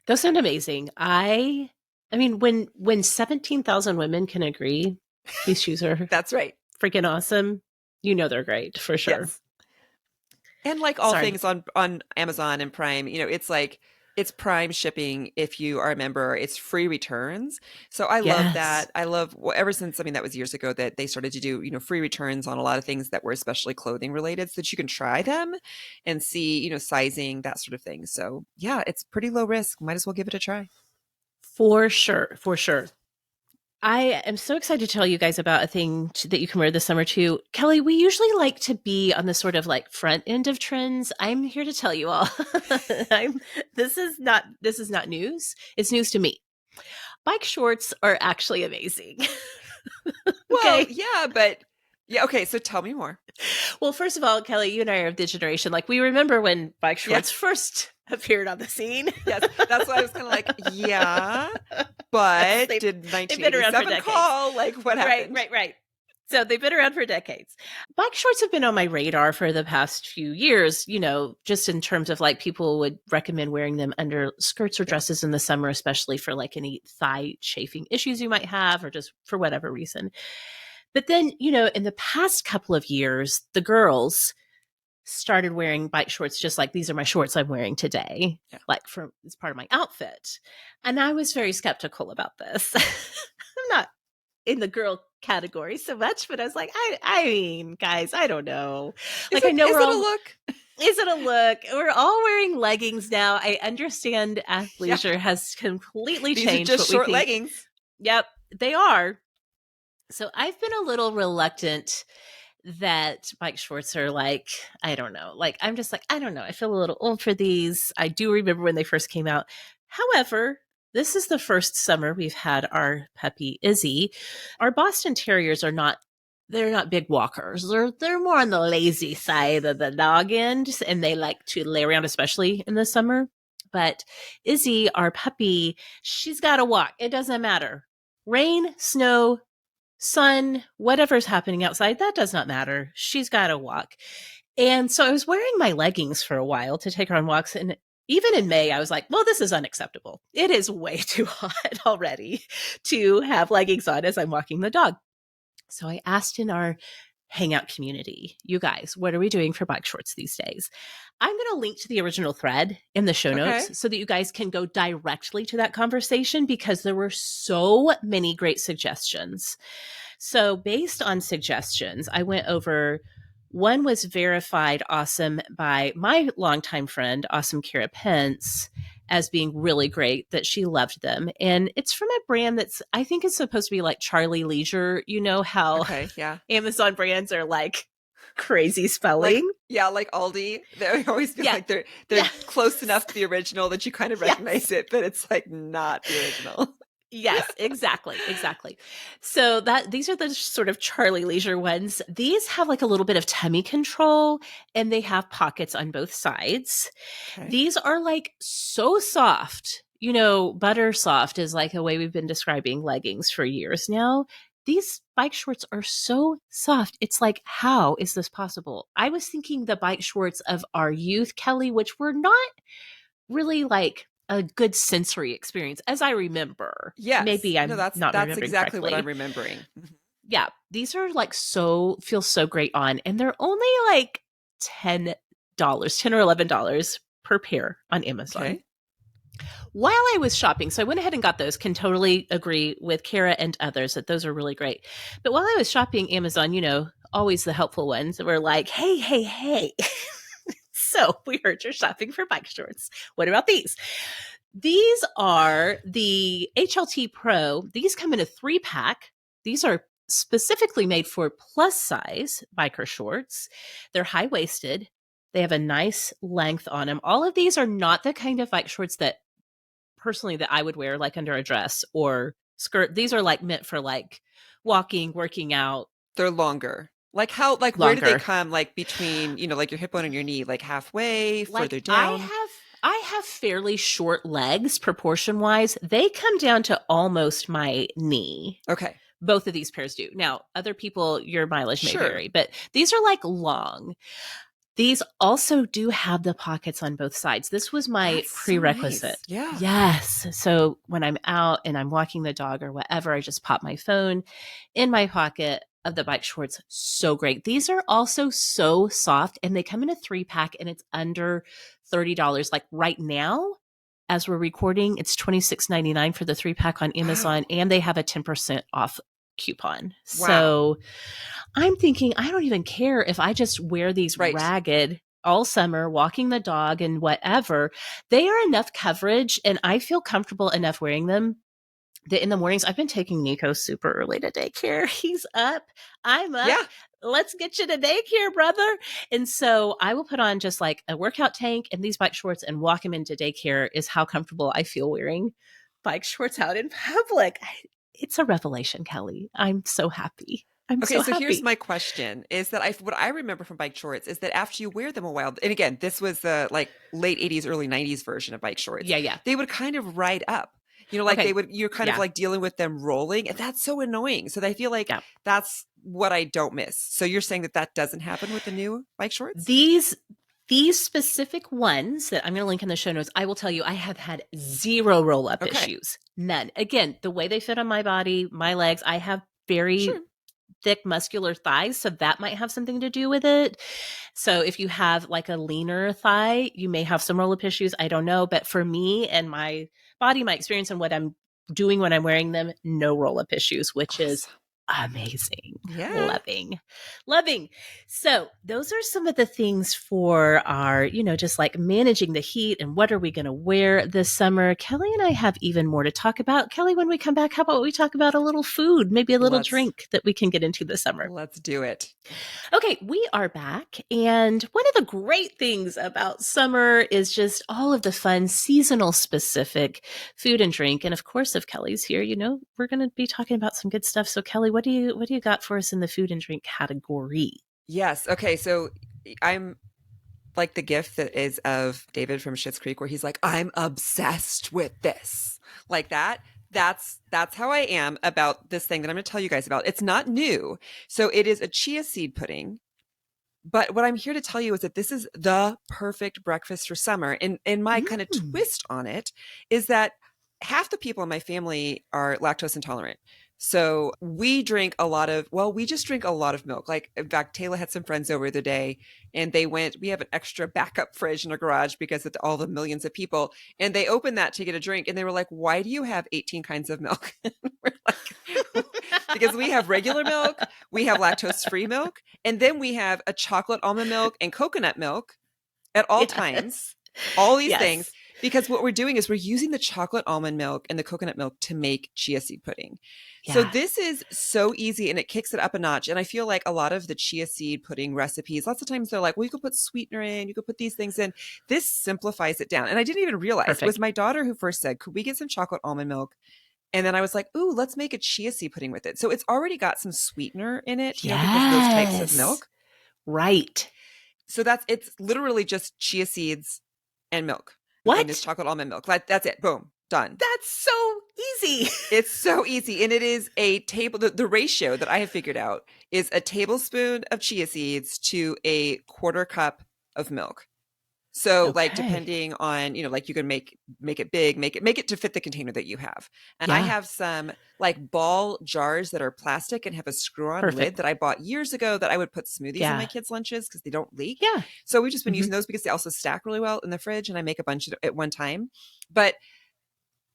A: Those sound amazing. I mean when 17,000 women can agree these shoes are
B: that's right.
A: freaking awesome, they're great for sure.
B: Yes. And like all
A: Sorry.
B: things on Amazon and Prime, it's like it's Prime shipping if you are a member. It's free returns. So I love
A: Yes.
B: that. I love ever since, I mean, that was years ago that they started to do, free returns on a lot of things that were especially clothing related so that you can try them and see, sizing, that sort of thing. So yeah, it's pretty low risk. Might as well give it a try.
A: For sure. For sure. I am so excited to tell you guys about a thing that you can wear this summer too. Kelly, we usually like to be on the sort of like front end of trends. I'm here to tell you all. I'm this is not news. It's news to me. Bike shorts are actually amazing.
B: Well,
A: Okay.
B: yeah, but yeah, okay. So tell me more.
A: Well, first of all, Kelly, you and I are of the generation. Like we remember when bike
B: Yeah.
A: shorts first appeared on the scene.
B: Yes. That's why I was kind of like, yeah,
A: Yes,
B: but
A: they've
B: did
A: they've been around for
B: 1987
A: decades.
B: call? Like what
A: Right,
B: happened?
A: right, right. So they've been around for decades. Bike shorts have been on my radar for the past few years, just in terms of like people would recommend wearing them under skirts or
B: Yeah.
A: dresses in the summer, especially for like any thigh chafing issues you might have or just for whatever reason. But then, in the past couple of years, the girls started wearing bike shorts just like these are my shorts I'm wearing today,
B: Yeah.
A: like for as part of my outfit. And I was very skeptical about this. I'm not in the girl category so much, but I was like, I mean, guys, I don't know.
B: Is
A: Like I
B: it
A: know
B: is
A: we're
B: it a
A: all
B: look?
A: is it a look? We're all wearing leggings now. I understand
B: Yeah.
A: athleisure has completely
B: These are
A: changed
B: just
A: what we
B: short
A: think.
B: leggings.
A: Yep, they are. So I've been a little reluctant that bike shorts are like, I don't know. Like I'm just like, I don't know. I feel a little old for these. I do remember when they first came out. However, this is the first summer we've had our puppy Izzy. Our Boston Terriers are not they're not big walkers. They're more on the lazy side of the dog end and they like to lay around especially in the summer. But Izzy, our puppy, she's got to walk. It doesn't matter. Rain, snow, sun, whatever's happening outside, that does not matter. She's got to walk. And so I was wearing my leggings for a while to take her on walks. And even in May, I was like, well, this is unacceptable. It is way too hot already to have leggings on as I'm walking the dog. So I asked in our Hangout community, you guys, what are we doing for bike shorts these days? I'm going to link to the original thread in the show
B: Okay.
A: notes so that you guys can go directly to that conversation because there were so many great suggestions. So, based on suggestions, I went over one was verified awesome by my longtime friend, Awesome Kara Pence, as being really great, that she loved them. And it's from a brand that's, I think it's supposed to be like Charlie Leisure. You know how
B: Okay. Yeah.
A: Amazon brands are like crazy
B: Like,
A: spelling.
B: yeah, like Aldi. They always feel
A: Yeah.
B: like they're close
A: Yes.
B: enough to the original that you kind of recognize
A: Yes.
B: it, but it's like not the original.
A: Yes, exactly, exactly. So that these are the sort of Charlie Leisure ones. These have like a little bit of tummy control and they have pockets on both sides.
B: Okay.
A: These are like so soft. You know, butter soft is like a way we've been describing leggings for years now. These bike shorts are so soft. It's like, how is this possible? I was thinking the bike shorts of our youth, Kelly, which were not really like a good sensory experience as I remember.
B: Yes.
A: Maybe
B: No,
A: I'm
B: that's
A: not
B: that's
A: remembering
B: exactly what I'm
A: correctly.
B: remembering. Mhm.
A: Yeah, these are like so feel so great on and they're only like $10, 10 or $11 per pair on Amazon.
B: Okay.
A: While I was shopping, so I went ahead and got those, can totally agree with Kara and others that those are really great. But while I was shopping Amazon, you know, always the helpful ones that were like, hey, hey, hey. So we heard you're shopping for bike shorts. What about these? These are the HLT Pro. These come in a 3-pack. These are specifically made for plus size biker shorts. They're high waisted. They have a nice length on them. All of these are not the kind of bike shorts that personally that I would wear like under a dress or skirt. These are like meant for like walking, working out,
B: They're longer. Like where do they
A: longer.
B: come like between, like your hip bone and your knee, like halfway,
A: Like
B: further down?
A: I have fairly short legs proportion wise. They come down to almost my knee.
B: Okay.
A: Both of these pairs do. Now, other people, your mileage may
B: Sure.
A: vary, but these are like long. These also do have the pockets on both sides. This was my
B: That's so
A: prerequisite.
B: nice. Yeah.
A: Yes. So when I'm out and I'm walking the dog or whatever, I just pop my phone in my pocket of the bike shorts. So great. These are also so soft and they come in a 3-pack and it's under $30. Like right now, as we're recording, it's $26.99 for the 3-pack on Amazon
B: Wow.
A: and they have a 10% off coupon.
B: Wow.
A: So I'm thinking I don't even care if I just wear these
B: Right.
A: ragged all summer, walking the dog and whatever. They are enough coverage and I feel comfortable enough wearing them that in the mornings I've been taking Nico super early to daycare. He's up, I'm up.
B: Yeah.
A: Let's get you to daycare, brother. And so I will put on just like a workout tank and these bike shorts and walk him into daycare is how comfortable I feel wearing bike shorts out in public. It's a revelation, Kelly. I'm so happy. I'm
B: Okay,
A: so
B: so here's
A: happy.
B: my question is that what I remember from bike shorts is that after you wear them a while, and again, this was the like late 80s, early 90s version of bike shorts,
A: Yeah, yeah.
B: they would kind of ride up. Like
A: Okay.
B: you're kind of
A: Yeah.
B: like dealing with them rolling, and that's so annoying. So I feel like
A: Yeah.
B: that's what I don't miss. So you're saying that that doesn't happen with the new bike shorts?
A: These specific ones that I'm going to link in the show notes, I will tell you, I have had zero roll up
B: Okay.
A: issues. None. Again, the way they fit on my body, my legs, I have very
B: Sure.
A: thick muscular thighs, so that might have something to do with it. So if you have like a leaner thigh, you may have some roll up issues. I don't know, but for me and my body, my experience and what I'm doing when I'm wearing them, no roll up issues, which is
B: Awesome.
A: amazing.
B: Yeah.
A: Loving. So those are some of the things for our, just like managing the heat and what are we going to wear this summer. Kelly and I have even more to talk about. Kelly, when we come back, how about we talk about a little food, maybe a little
B: Let's
A: drink that we can get into this summer?
B: let's do it.
A: Okay, we are back. And one of the great things about summer is just all of the fun seasonal specific food and drink. And of course, if Kelly's here, we're going to be talking about some good stuff. So Kelly, what do you got for us in the food and drink category?
B: Yes. Okay. So I'm like the gif that is of David from Schitt's Creek where he's like, I'm obsessed with this. Like that. That's how I am about this thing that I'm going to tell you guys about. It's not new. So it is a chia seed pudding. But what I'm here to tell you is that this is the perfect breakfast for summer. And my kind of
A: Mm.
B: twist on it is that half the people in my family are lactose intolerant. So we drink we just drink a lot of milk. Like, in fact, Taylor had some friends over the other day and we have an extra backup fridge in our garage because of all the millions of people. And they opened that to get a drink and they were like, why do you have 18 kinds of milk? We're like, because we have regular milk, we have lactose free milk, and then we have a chocolate almond milk and coconut milk at all times.
A: Yes.
B: All these things.
A: Yes.
B: Because what we're doing is we're using the chocolate almond milk and the coconut milk to make chia seed pudding. So
A: Yeah,
B: this is so easy and it kicks it up a notch. And I feel like a lot of the chia seed pudding recipes, lots of times they're like, well, you could put sweetener in, you could put these things in. This simplifies it down. And I didn't even realize it was
A: perfect.
B: my daughter who first said, could we get some chocolate almond milk? And then I was like, ooh, let's make a chia seed pudding with it. So it's already got some sweetener in it, because of those types of
A: Yes.
B: milk.
A: Right.
B: So it's literally just chia seeds and milk. Okay, and this
A: What?
B: chocolate almond milk. That's it. Boom, done.
A: That's so easy.
B: It's so easy. And it is a table, the ratio that I have figured out is a tablespoon of chia seeds to a quarter cup of milk. So like
A: Okay.
B: depending on, like you can make it big, make it to fit the container that you have. And I
A: Yeah,
B: have some like ball jars that are plastic and have a screw-on lid
A: perfect.
B: that I bought years ago that I would put smoothies in my
A: Yeah.
B: kids' lunches because they don't leak.
A: Yeah.
B: So we've just been
A: Mhm.
B: using those because they also stack really well in the fridge and I make a bunch at one time. But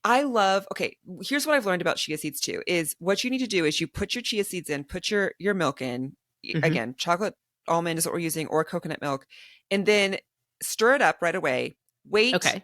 B: I love, okay, here's what I've learned about chia seeds too, is what you need to do is you put your chia seeds in, put your milk in,
A: Mhm.
B: again, chocolate almond is what we're using, or coconut milk, and then stir it up right away. Wait
A: Okay.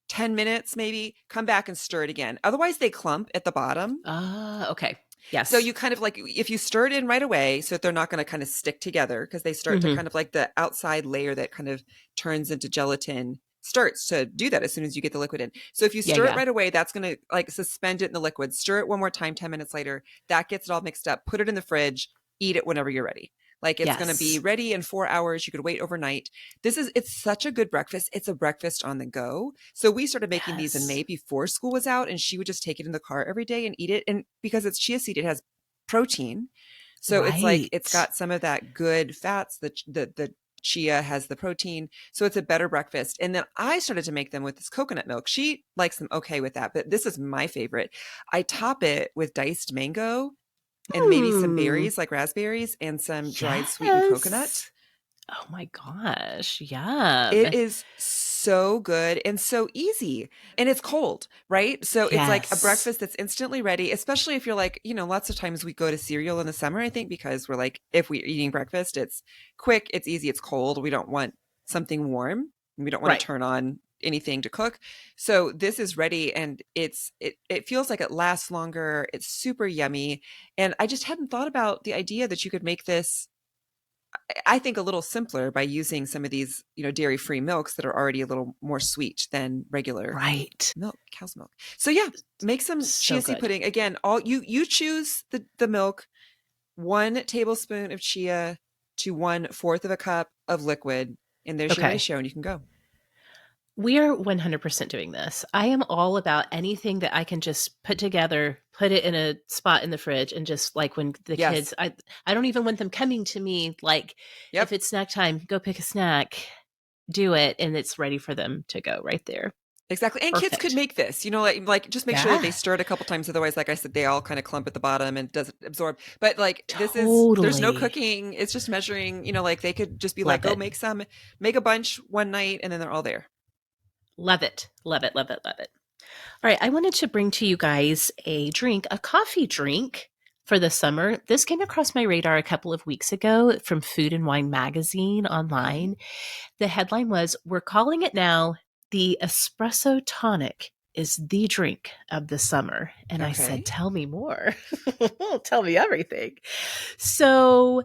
B: 10 minutes maybe, come back and stir it again. Otherwise they clump at the bottom.
A: Okay.
B: So
A: Yes.
B: you kind of like, if you stir it in right away, so that they're not going to kind of stick together because they start to
A: Mhm.
B: kind of like the outside layer that kind of turns into gelatin starts to do that as soon as you get the liquid in. So if you
A: Yeah,
B: stir it
A: yeah.
B: right away, that's going to like suspend it in the liquid. Stir it one more time 10 minutes later. That gets it all mixed up. Put it in the fridge. Eat it whenever you're ready. Like it's going to be
A: Yes.
B: ready in 4 hours. You could wait overnight. It's such a good breakfast. It's a breakfast on the go. So we started making these in
A: Yes.
B: May before school was out, and she would just take it in the car every day and eat it. And because it's chia seed, it has protein. So it's like it's
A: Right.
B: got some of that good fats. The chia has the protein, so it's a better breakfast. And then I started to make them with this coconut milk. She likes them okay with that, but this is my favorite. I top it with diced mango and maybe some
A: Hmm.
B: berries like raspberries and some dried sweetened coconut.
A: Yes. Oh my gosh. Yum.
B: It is so good and so easy. And it's cold, right? So it's like a
A: Yes.
B: breakfast that's instantly ready, especially if you're like, lots of times we go to cereal in the summer, I think, because we're like, if we're eating breakfast, it's quick, it's easy, it's cold. We don't want something warm. We don't want to
A: Right.
B: turn on anything to cook. So this is ready and it feels like it lasts longer. It's super yummy. And I just hadn't thought about the idea that you could make this, I think, a little simpler by using some of these, dairy-free milks that are already a little more sweet than regular
A: Right.
B: milk, cow's milk. So yeah, make some
A: So
B: chia seed
A: good.
B: pudding. Again, all you choose the milk, 1 tablespoon of chia to 1/4 of a cup of liquid, and there's your
A: Okay.
B: ratio, and you can go.
A: We are 100% doing this. I am all about anything that I can just put together, put it in a spot in the fridge, and just like when the kids,
B: Yes.
A: I don't even want them coming to me. Like if
B: Yep.
A: it's snack time, go pick a snack, do it, and it's ready for them to go right there.
B: Exactly. And kids could
A: Perfect.
B: make this, like just make sure that they
A: Yeah,
B: stir it a couple times. Otherwise, like I said, they all kind of clump at the bottom and doesn't absorb. But like there's no
A: totally.
B: cooking. It's just measuring, like they could just be like,
A: Love
B: oh,
A: it.
B: make a bunch one night and then they're all there.
A: Love it. Love it. Love it. Love it. All right. I wanted to bring to you guys a drink, a coffee drink for the summer. This came across my radar a couple of weeks ago from Food and Wine magazine
B: Okay.
A: online. The headline was, "We're calling it now the espresso tonic is the drink of the summer." And I said,
B: Okay.
A: tell me more. Tell me everything. So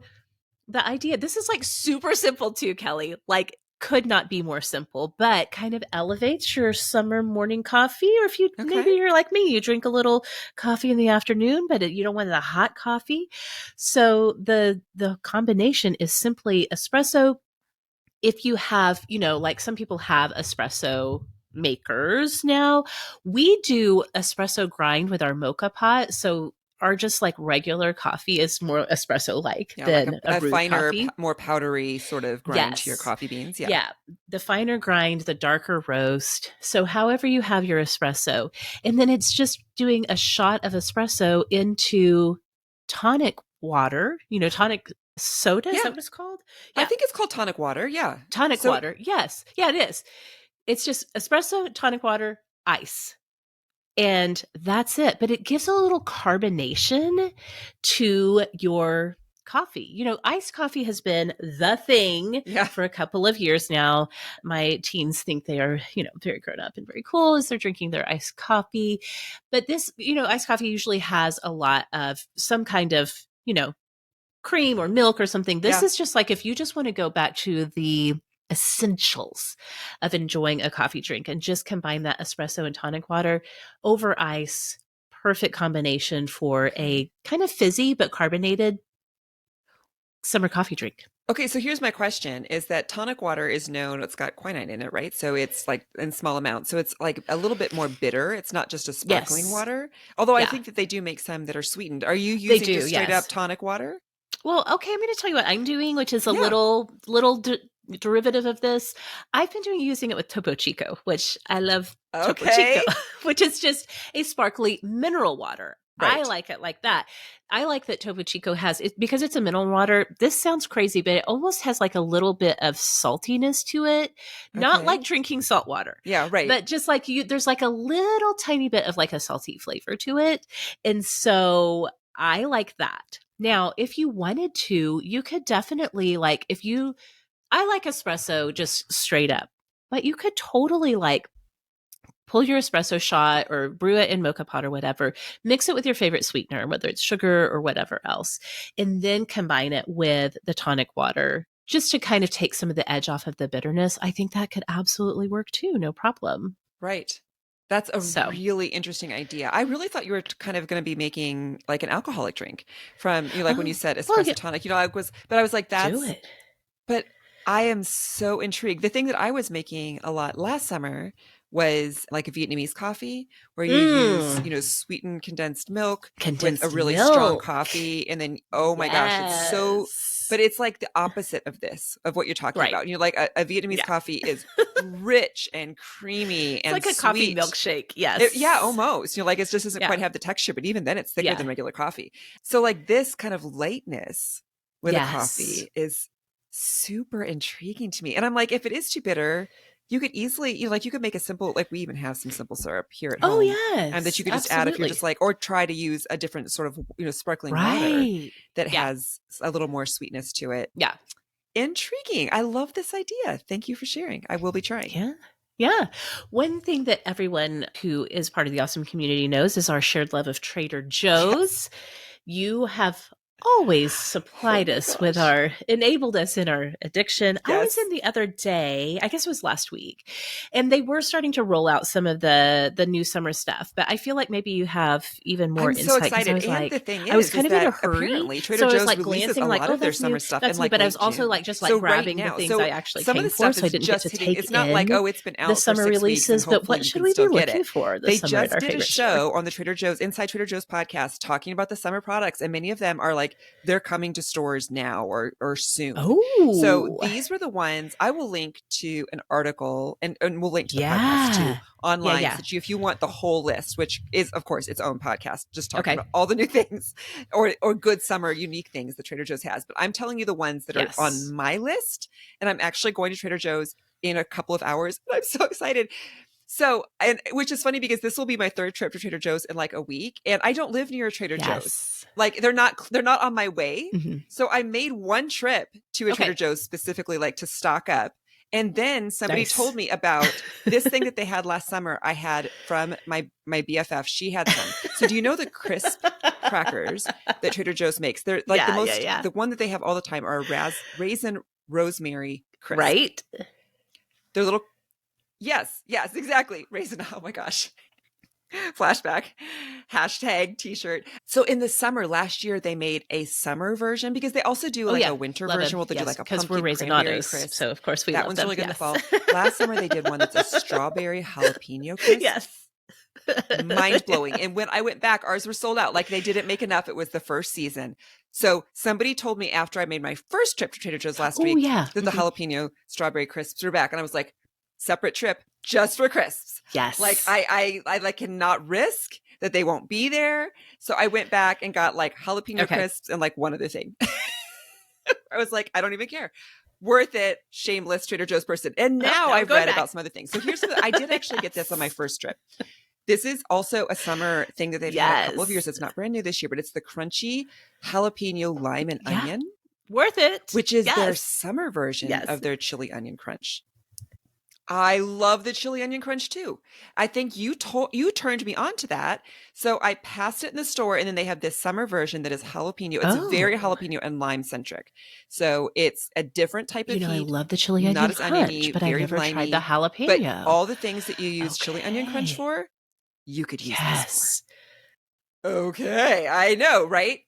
A: the idea, this is like super simple too, Kelly. Like could not be more simple, but kind of elevates your summer morning coffee. Or if you maybe
B: Okay.
A: you're like me, you drink a little coffee in the afternoon, but you don't want a hot coffee. So the combination is simply espresso. If you have, like some people have espresso makers now, we do espresso grind with our mocha pot. So our just like regular coffee is more espresso like
B: Yeah, like
A: than a
B: a
A: brewed
B: finer,
A: coffee.
B: more powdery sort of grind to your
A: Yes.
B: coffee beans. Yeah.
A: Yeah. The finer grind, the darker roast. So, however, you have your espresso. And then it's just doing a shot of espresso into tonic water, tonic soda. Is that
B: Yeah.
A: what it's called?
B: I
A: Yeah.
B: think it's called tonic water. Yeah.
A: Tonic
B: So
A: water. Yes. Yeah, it is. It's just espresso, tonic water, ice. And that's it. But it gives a little carbonation to your coffee. Iced coffee has been the thing
B: Yeah.
A: for a couple of years now. My teens think they are, very grown up and very cool as they're drinking their iced coffee. But this, iced coffee usually has a lot of some kind of, cream or milk or something. This
B: Yeah.
A: is just like if you just want to go back to the essentials of enjoying a coffee drink and just combine that espresso and tonic water over ice. Perfect combination for
B: Okay.
A: a kind of fizzy but carbonated summer coffee drink.
B: Okay, so here's my question is that tonic water is known, it's got quinine in it, right? So it's like in small amounts. So it's like a little bit more bitter. It's not just a sparkling
A: Yes.
B: water. Although I
A: Yeah,
B: think that they do make some that are sweetened. Are you
A: they
B: using
A: do.
B: just straight up
A: Yes.
B: tonic water?
A: Well, okay, I'm going to tell you what I'm doing, which is a
B: Yeah.
A: little derivative of this. I've been using it with Topo Chico, which I love Topo Chico,
B: Okay.
A: which is just a sparkly mineral water. I
B: Right.
A: like it like that. I like that Topo Chico has it because it's a mineral water. This sounds crazy, but it almost has like a little bit of saltiness to it. Not like
B: Okay.
A: drinking salt water,
B: Yeah, right.
A: but just like there's like a little tiny bit of like a salty flavor to it. And so I like that. Now, if you wanted to, you could definitely I like espresso just straight up, but you could totally like pull your espresso shot or brew it in mocha pot or whatever, mix it with your favorite sweetener, whether it's sugar or whatever else, and then combine it with the tonic water just to kind of take some of the edge off of the bitterness. I think that could absolutely work too. No problem.
B: Right. That's a
A: So,
B: really interesting idea. I really thought you were kind of going to be making like an alcoholic drink from, like when you
A: oh,
B: said
A: well,
B: espresso
A: yeah,
B: tonic, but I was like,
A: do
B: that's,
A: it.
B: but I am so intrigued. The thing that I was making a lot last summer was like a Vietnamese coffee where you use,
A: Mm,
B: sweetened condensed milk with a
A: condensed
B: really strong
A: milk.
B: coffee. And then, oh my gosh,
A: Yes.
B: but it's like the opposite of this, of what you're talking
A: Right.
B: about. Like a Vietnamese
A: Yeah.
B: coffee is rich and creamy
A: It's
B: and
A: like a coffee
B: sweet.
A: milkshake.
B: Yeah,
A: Yes.
B: almost. Like it just doesn't
A: Yeah.
B: quite have the texture, but even then it's thicker
A: Yeah.
B: than regular coffee. So like this kind of lightness with a
A: Yes.
B: coffee is super intriguing to me. And I'm like, if it is too bitter, you could easily, you could make a simple, like we even have some simple syrup here at
A: Oh,
B: home, and that
A: yes.
B: you could just add if you're
A: Absolutely.
B: just like, or try to use a different sort of, sparkling water
A: Right.
B: that
A: Yeah.
B: has a little more sweetness to it.
A: Yeah.
B: Intriguing. I love this idea. Thank you for sharing. I will be trying.
A: Yeah. Yeah. One thing that everyone who is part of the awesome community knows is our shared love of Trader
B: Yes.
A: Joe's. You have always
B: Oh
A: supplied
B: my
A: us with
B: gosh.
A: enabled us in our addiction. I was
B: Yes.
A: in the other day, I guess it was last week, and they were starting to roll out some of the new summer stuff, but I feel like maybe you have even more
B: I'm so
A: insight because
B: excited. And the thing
A: I was
B: is
A: kind of in a
B: that
A: hurry.
B: apparently Trader
A: So I was
B: Joe's
A: like
B: releases
A: glancing
B: a
A: like,
B: lot
A: oh,
B: of their
A: that's new.
B: summer stuff in
A: That's new.
B: like
A: But I was
B: late
A: also
B: June.
A: like just like
B: So right
A: grabbing the
B: now,
A: things I actually
B: some of
A: came
B: the
A: for.
B: stuff
A: So I
B: is
A: didn't get
B: just
A: to
B: hitting.
A: take
B: It's not like,
A: in
B: oh, it's been
A: the
B: out for
A: summer
B: 6 weeks and
A: releases, but
B: hopefully
A: what
B: you
A: should
B: can
A: we
B: still
A: be
B: get
A: looking
B: it.
A: for this
B: They
A: summer at
B: just
A: our
B: did a
A: favorite store?
B: show on the Trader Joe's Inside Trader Joe's podcast talking about the summer products, and many of them are like they're coming to stores now or soon. So
A: Oh,
B: these were the ones I will link to an article, and we'll link to the podcast too
A: yeah. Yeah,
B: online so
A: yeah.
B: that if you want the whole list, which is of course its own podcast, just talking
A: Okay.
B: about all the new things or good summer unique things that Trader Joe's has. But I'm telling you the ones that are on
A: Yes.
B: my list, and I'm actually going to Trader Joe's in a couple of hours. I'm so excited. So, and which is funny because this will be my third trip to Trader Joe's in like a week, and I don't live near a Trader Joe's.
A: Yes.
B: Like they're not on my way.
A: Mhm.
B: So I made one trip to a Trader
A: Okay.
B: Joe's specifically like to stock up. And then somebody told
A: Nice.
B: me about this thing that they had last summer. I had from my BFF. She had some. So do you know the crisp crackers that Trader Joe's makes? They're like
A: Yeah, yeah, yeah.
B: the one that they have all the time are raisin rosemary crisp.
A: Right?
B: They're little. Yes, yes, exactly. Raisin. Oh my gosh. Flashback. Hashtag t-shirt. So in the summer last year, they made a summer version because they also do
A: Oh,
B: like
A: yeah.
B: a winter
A: Love
B: version
A: them.
B: where they do
A: Yes,
B: like a
A: because we're
B: pumpkin cranberry
A: Raisinados.
B: crisp.
A: So, of course, we
B: That
A: love
B: one's
A: them.
B: really good in the
A: Yes.
B: fall. Last summer they did one that's a strawberry jalapeno crisp.
A: Yes.
B: Mind blowing. And when I went back, ours were sold out. Like they didn't make enough. It was the first season. So somebody told me after I made my first trip to Trader Joe's last
A: Oh,
B: week
A: yeah.
B: that the jalapeno strawberry crisps were back. And I was like, separate trip just for crisps.
A: Yes.
B: Like I like cannot risk that they won't be there. So I went back and got like jalapeno crisps and like one other thing. I was like, I don't even care. Worth it, shameless Trader Joe's person. And now I've read about some other things. So here's I did actually get this on my first trip. This is also a summer thing that they've had a couple of years.
A: Yes.
B: It's not brand new this year, but it's the crunchy jalapeno lime and
A: Yeah.
B: onion,
A: Worth it.
B: which is their
A: Yes.
B: summer version
A: Yes.
B: of their chili onion crunch. I love the chili onion crunch too. I think you turned me on to that. So I passed it in the store, and then they have this summer version that is jalapeno. It's very
A: Oh.
B: jalapeno and lime centric. So it's a different type of
A: I
B: heat,
A: love the chili
B: not
A: onion
B: as
A: crunch,
B: oniony,
A: but I've
B: very
A: never tried the
B: limey. But
A: jalapeno.
B: all the things that you use chili onion crunch
A: Okay.
B: for, you could use
A: Yes.
B: this for. Okay, I know, right?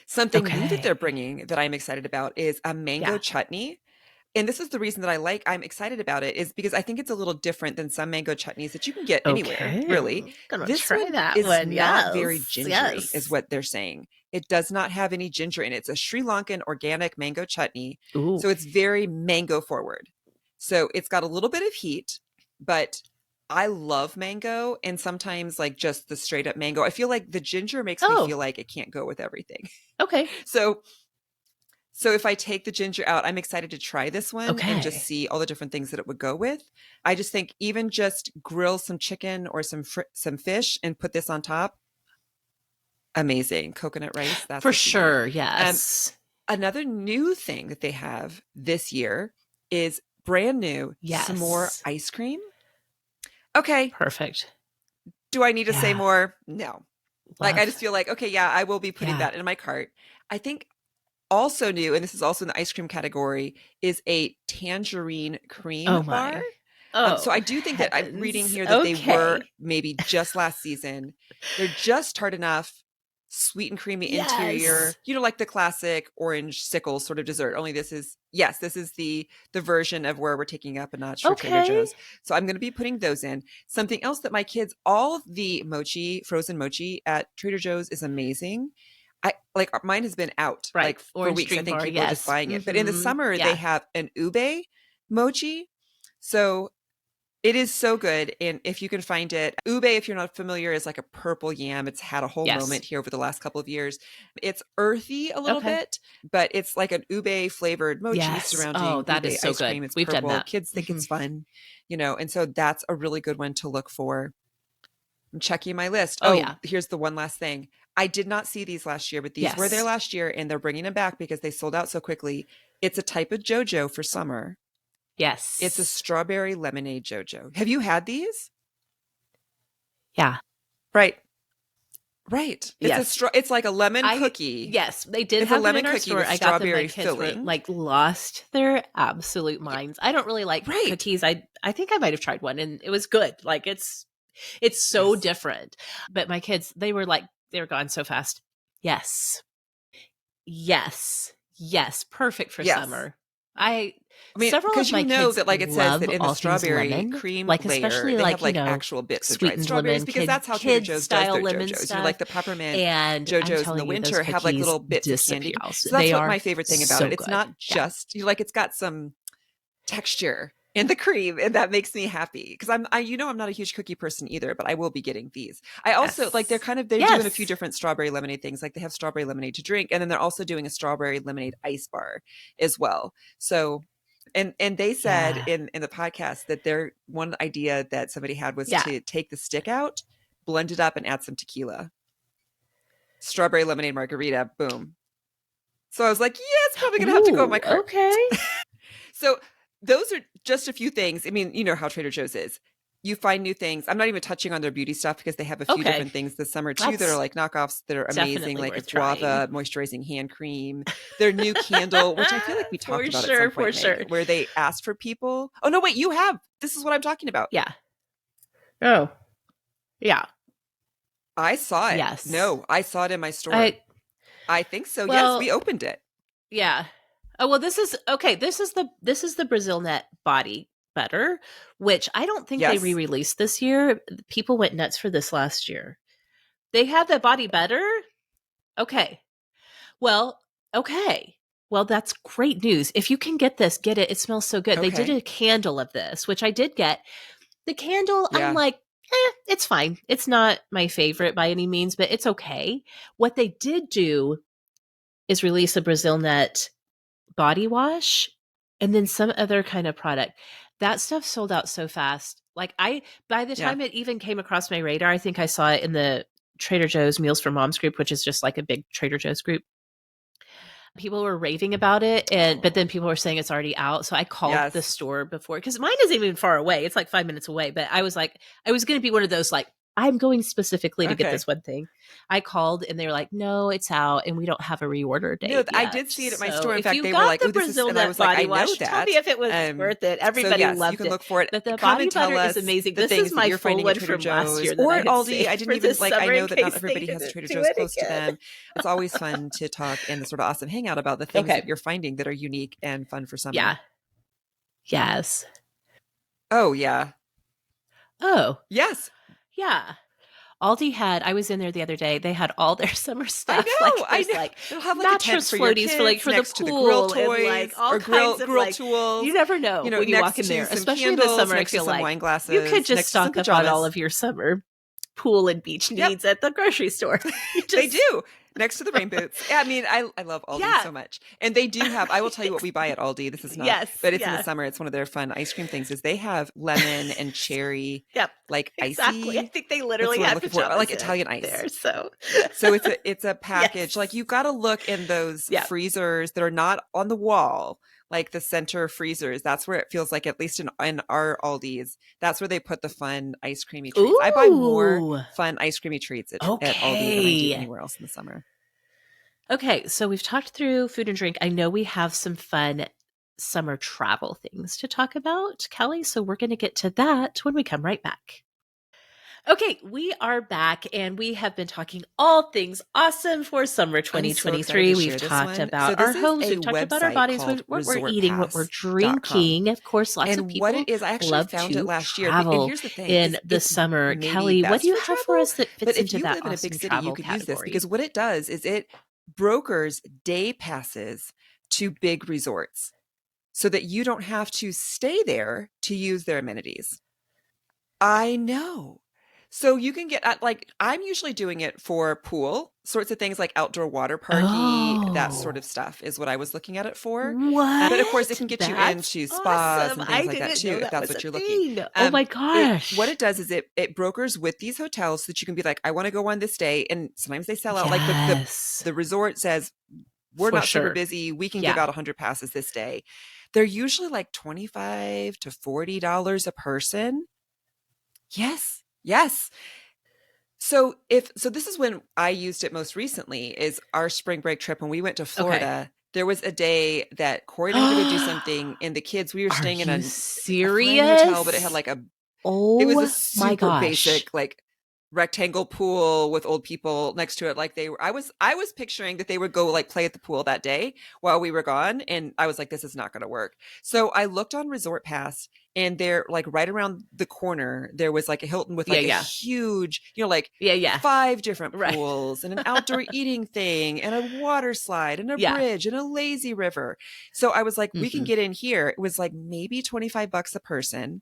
B: Something new that they're
A: Okay.
B: bringing that I'm excited about is a mango
A: Yeah.
B: chutney. And this is the reason that I'm excited about it, is because I think it's a little different than some mango chutneys that you can get anywhere,
A: Okay.
B: really.
A: I'm gonna
B: This
A: try
B: one
A: that
B: is
A: one.
B: not very
A: Yes.
B: gingery, is
A: Yes.
B: what they're saying. It does not have any ginger in it. It's a Sri Lankan organic mango chutney.
A: Ooh.
B: So it's very mango forward. So it's got a little bit of heat, but I love mango, and sometimes like just the straight up mango. I feel like the ginger makes me feel
A: Oh.
B: like it can't go with everything.
A: Okay.
B: So if I take the ginger out, I'm excited to try this one and just
A: Okay.
B: see all the different things that it would go with. I just think even just grill some chicken or some fish and put this on top, amazing. Coconut rice, that's
A: For
B: what you want.
A: sure. Yes.
B: Another new thing that they have this year is brand new s'more
A: Yes.
B: ice cream. Okay.
A: Perfect.
B: Do I need to say
A: Yeah.
B: more? No. Like, I
A: Love.
B: just feel like, okay, yeah, I will be putting
A: Yeah.
B: that in my cart. I think also new, and this is also in the ice cream category, is a tangerine cream
A: Oh
B: bar.
A: my. Oh
B: So I do think that I'm reading
A: heavens.
B: here that they were
A: Okay.
B: maybe just last season. They're just tart enough, sweet and creamy interior,
A: Yes.
B: like the classic orange sickle sort of dessert. Only this is the version of where we're taking up a notch for Trader
A: Okay.
B: Joe's. So I'm going to be putting those in. Something else that my kids, all of the frozen mochi at Trader Joe's is amazing. I like mine has been out
A: Right.
B: like for
A: Orange
B: weeks. I
A: dream
B: think
A: bar.
B: people are just
A: Yes.
B: buying it. But in the summer they
A: Yeah.
B: have an ube mochi. So it is so good. And if you can find it, ube, if you're not familiar, is like a purple yam. It's had a whole moment
A: Yes.
B: here over the last couple of years. It's earthy a little
A: Okay.
B: bit, but it's like an ube flavored mochi
A: Yes. Oh,
B: surrounding
A: that
B: ube
A: is so
B: ice
A: good.
B: cream. It's
A: We've done
B: purple.
A: that.
B: Kids think it's fun, and so that's a really good one to look for. I'm checking my list.
A: Oh,
B: Oh,
A: yeah.
B: here's the one last thing. I did not see these last year, but these were there
A: Yes.
B: last year, and they're bringing them back because they sold out so quickly. It's a type of JoJo for summer.
A: Yes.
B: It's a strawberry lemonade JoJo. Have you had these?
A: Yeah.
B: Right. Right.
A: Yes.
B: It's like a lemon cookie.
A: Yes, they did
B: It's a
A: have them
B: lemon
A: in our
B: cookie
A: store.
B: with
A: I got them. My
B: strawberry
A: kids were
B: filling.
A: like lost their absolute minds. I don't really like
B: Right.
A: cookies. I think I might have tried one and it was good. Like it's so
B: Yes.
A: different. But my kids, they were gone so fast. Yes. Yes. Yes. Perfect for
B: Yes.
A: summer. I
B: mean,
A: several
B: because
A: of my
B: that
A: kids
B: like it says
A: love
B: that in the
A: all things
B: strawberry
A: lemon,
B: cream
A: like
B: layer,
A: especially
B: they
A: like
B: have like actual bits of dried
A: sweetened
B: strawberries
A: lemon,
B: because that's how Trader
A: kid
B: Joe's does
A: style
B: their
A: lemon
B: JoJo's.
A: stuff.
B: Like the peppermint
A: And I'm
B: JoJo's in the
A: telling you, those
B: winter have like
A: cookies
B: little bits of candy.
A: disappear.
B: So that's
A: They
B: what
A: are
B: my favorite thing about
A: so
B: it. It's
A: good.
B: not
A: Yeah.
B: just like it's got some texture in the cream, and that makes me happy because I'm not a huge cookie person either, but I will be getting these. I also like they're doing a few different strawberry lemonade things. Like they have strawberry lemonade to drink, and then they're also doing a strawberry lemonade ice bar as well. So and they said in the podcast that their one idea that somebody had was to take the stick out, blend it up, and add some tequila. Strawberry lemonade margarita, boom. So I was like, yeah, it's probably gonna have to go in my cart.
A: Okay.
B: So those are just a few things. I mean, you know how Trader Joe's is. You find new things. I'm not even touching on their beauty stuff because they have a few different things this summer too that are like knockoffs that are amazing, like a guava moisturizing hand cream. Their new candle, which I feel like we talked about at some point, Meg, where they asked for people. Oh no, wait, you have. This is what I'm talking about.
A: Yeah. Oh. Yeah.
B: I saw it.
A: Yes.
B: No, I saw it in my store. I think so.
A: Well,
B: yes, we opened it.
A: Yeah. Oh well, this is okay. This is the Brazil Net body butter, which I don't think they re-released this year. People went nuts for this last year. They have the body butter. Okay. Well, that's great news. If you can get this, get it. It smells so good.
B: Okay.
A: They did a candle of this, which I did get. The candle, I'm like, it's fine. It's not my favorite by any means, but it's okay. What they did do is release a Brazil Net body wash and then some other kind of product. That stuff sold out so fast. Like by the
B: Yeah.
A: time it even came across my radar, I think I saw it in the Trader Joe's Meals for Moms group, which is just like a big Trader Joe's group. People were raving about it, but then people were saying it's already out. So I called the
B: Yes.
A: store before, because mine isn't even far away. It's like 5 minutes away. But I was like, I was going to be one of those like, I'm going specifically to get
B: Okay.
A: this one thing. I called and they were like, no, it's out and we don't have a reorder
B: No,
A: date
B: I
A: yet.
B: did see it at my
A: So
B: store. In
A: if
B: fact,
A: you
B: they were
A: got
B: like,
A: the
B: "Oh, this is,"
A: Brazil
B: and I
A: Nut
B: was like,
A: body
B: "I know
A: wash, tell me
B: that."
A: if it was worth it.
B: So
A: Everybody
B: yes, you
A: loved
B: can
A: it.
B: look for it.
A: But the
B: Come
A: body
B: and tell
A: butter is
B: us
A: amazing.
B: the
A: This is
B: things that
A: my
B: you're
A: full
B: finding at
A: one
B: Trader
A: from last
B: Joe's
A: year that
B: or
A: I
B: at
A: had
B: Aldi. I
A: saved
B: didn't
A: for
B: even
A: this
B: like. I
A: summer in
B: know that not
A: case they
B: everybody has a
A: didn't
B: Trader
A: do
B: Joe's
A: it
B: close to
A: again.
B: them. It's always fun to talk in the sort of awesome hangout about the things that
A: Okay.
B: you're finding that are unique and fun for summer.
A: Yeah. Yes.
B: Oh yeah,
A: Oh,
B: yes,
A: yeah. Aldi had, I was in there the other day, they had all their summer
B: I
A: stuff.
B: know,
A: Like
B: I
A: there's
B: know.
A: like
B: It'll have like a tent
A: mattress
B: for your
A: floaties for like
B: kids
A: for the
B: next to the grill
A: pool and like
B: toys
A: all
B: or
A: kinds of
B: grill
A: like, you
B: tools.
A: never know when you walk
B: Next
A: in
B: to
A: there,
B: some
A: especially in the
B: candles,
A: summer. I
B: next to
A: feel
B: some
A: like
B: wine
A: you could
B: glasses,
A: just
B: next to some
A: stock up on all
B: pajamas.
A: of your summer pool and beach
B: Yep.
A: needs at the grocery store. You
B: They
A: just,
B: do, next to the rain boots. Yeah, I mean, I love Aldi
A: yeah.
B: so much. And they do have, I will tell you what we buy at Aldi. This is not,
A: Yes.
B: but it's in the
A: Yeah.
B: summer. It's one of their fun ice cream things is they have lemon and cherry,
A: Yep.
B: like
A: Exactly. I
B: icy.
A: think they
B: What's the
A: literally
B: word I'm
A: had
B: looking for? Like
A: pajamas in
B: Italian ice.
A: there. So,
B: So it's a package.
A: yes.
B: Like you got to look in those
A: Yeah.
B: freezers that are not on the wall, like the center freezers. That's where it feels like, at least in our Aldi's, that's where they put the fun ice creamy treats. I buy more
A: Ooh.
B: fun ice creamy treats at Aldi than I do
A: Okay.
B: anywhere else in the summer.
A: Okay, so we've talked through food and drink. I know we have some fun summer travel things to talk about, Kelly. So we're going to get to that when we come right back. Okay, we are back and we have been talking all things awesome for summer
B: I'm so excited
A: 2023.
B: to
A: We've
B: share this
A: talked
B: one. So
A: about our
B: this is
A: homes,
B: a
A: we've talked about our
B: website
A: bodies,
B: called
A: what we're eating, what we're
B: resortpass.com.
A: drinking. Of course, lots of
B: And what
A: people
B: it is, I actually
A: love
B: found it
A: to
B: last year. And
A: travel
B: here's the thing,
A: in
B: is
A: the
B: it's
A: summer.
B: maybe
A: Kelly, what do
B: best
A: you
B: for
A: have for
B: travel,
A: us that
B: but
A: fits
B: if
A: into
B: you
A: that
B: live in a big
A: awesome
B: city, you
A: travel
B: could use this
A: category?
B: because what it does is it brokers day passes to big resorts so that you don't have to stay there to use their amenities. I know. So you can get at, like, I'm usually doing it for pool sorts of things, like outdoor water parky, that sort
A: Oh.
B: of stuff is what I was looking at it for. But of course, it
A: What?
B: can get you
A: That's
B: into spas
A: awesome.
B: and things
A: I
B: like that
A: didn't
B: too,
A: know
B: if
A: that
B: that's
A: was a
B: what you're looking.
A: thing. Oh my
B: What
A: gosh.
B: it does is it brokers with these hotels so that you can be like, I want to go on this day, and sometimes they sell out. Like
A: Yes,
B: the resort says, we're
A: for
B: not super
A: sure.
B: busy. We can give
A: Yeah.
B: out 100 passes this day. They're usually like $25 to $40 a person. Yes. Yes. So this is when I used it most recently, is our spring break trip when we went to
A: Okay.
B: Florida. There was a day that Corey and I had to go do something, and the kids, we were
A: Are
B: staying in
A: you
B: a fine hotel, but it had
A: serious?
B: like it was a
A: Oh my
B: super
A: gosh.
B: basic, like, rectangle pool with old people next to it. Like they were, I was picturing that they would go like play at the pool that day while we were gone, and I was like, this is not going to work. So I looked on Resort Pass, and there, like right around the corner, there was like a Hilton with
A: Yeah,
B: like a
A: yeah.
B: huge, like
A: Yeah, yeah.
B: 5 different
A: Right.
B: pools and an outdoor eating thing and a water slide and a
A: Yeah.
B: bridge and a lazy river. So I was like, we can
A: Mhm.
B: get in here. It was like maybe $25 a person,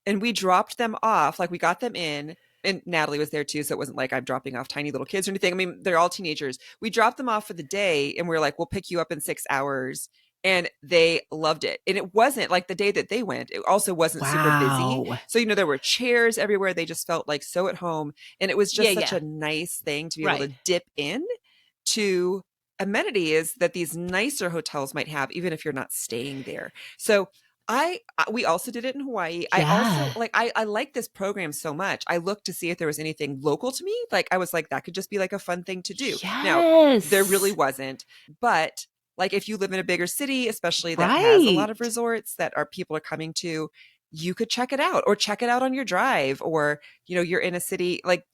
B: and we dropped them off. Like we got them in, and Natalie was there too. So it wasn't like I'm dropping off tiny little kids or anything. I mean, they're all teenagers. We dropped them off for the day, and we are like, we'll pick you up in 6 hours. And they loved it. And it wasn't like the day that they went, it also wasn't super busy.
A: Wow.
B: So, there were chairs everywhere. They just felt like so at home. And it was
A: Yeah,
B: just such
A: yeah.
B: a nice thing to be able
A: Right.
B: to dip in to amenities that these nicer hotels might have, even if you're not staying there. So we also did it in Hawaii. I also
A: Yeah.
B: like, I like this program so much. I looked to see if there was anything local to me. Like I was like, that could just be like a fun thing to do. Now, there really
A: Yes.
B: wasn't, but like if you live in a bigger city, especially that has a lot of
A: Right.
B: resorts that are people are coming to, you could check it out, or check it out on your drive, or you're in a city, like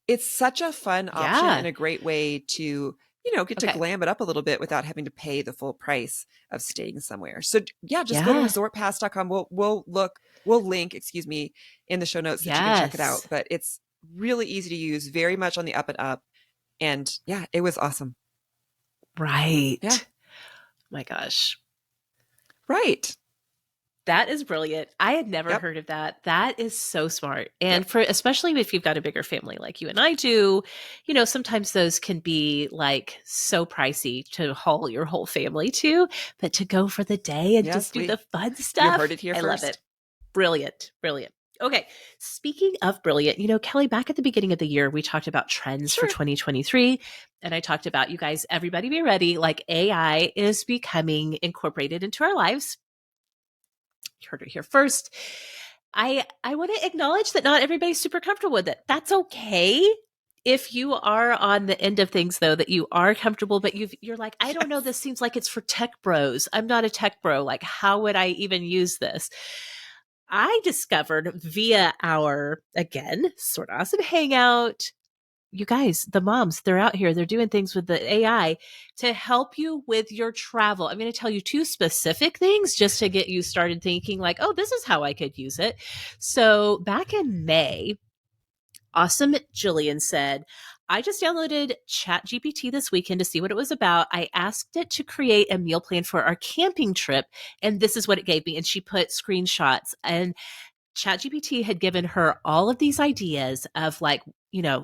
B: it's such a fun option and
A: Yeah.
B: a great way to, get to
A: Okay.
B: glam it up a little bit without having to pay the full price of staying somewhere. So yeah, just go to
A: Yeah.
B: resortpass.com. We'll link, excuse me, in the show notes that you can check it out.
A: Yes.
B: But it's really easy to use, very much on the up and up. And yeah, it was awesome. Yeah.
A: Right. My gosh.
B: Right.
A: That is brilliant. I had never
B: Yep.
A: heard of that. That is so smart. And
B: Yep.
A: for especially if you've got a bigger family like you and I do, sometimes those can be like so pricey to haul your whole family to, but to go for the day and
B: Yes,
A: just do the fun
B: you
A: stuff,
B: heard it here
A: I love
B: first.
A: it. Brilliant. Brilliant. Okay. Speaking of brilliant, Kelly, back at the beginning of the year, we talked about trends for
B: Sure.
A: 2023. And I talked about, you guys, everybody be ready. Like AI is becoming incorporated into our lives. You heard it here first. I want to acknowledge that not everybody's super comfortable with it. That's okay. If you are on the end of things though, that you are comfortable, but you're like, I don't know,
B: Yes.
A: this seems like it's for tech bros. I'm not a tech bro. Like, how would I even use this? I discovered via our, again, sort of awesome hangout. You guys, the moms, they're out here. They're doing things with the AI to help you with your travel. I'm going to tell you two specific things just to get you started thinking, like, oh, this is how I could use it. So back in May, awesome Jillian said, I just downloaded ChatGPT this weekend to see what it was about. I asked it to create a meal plan for our camping trip, and this is what it gave me. And she put screenshots, and ChatGPT had given her all of these ideas of, like,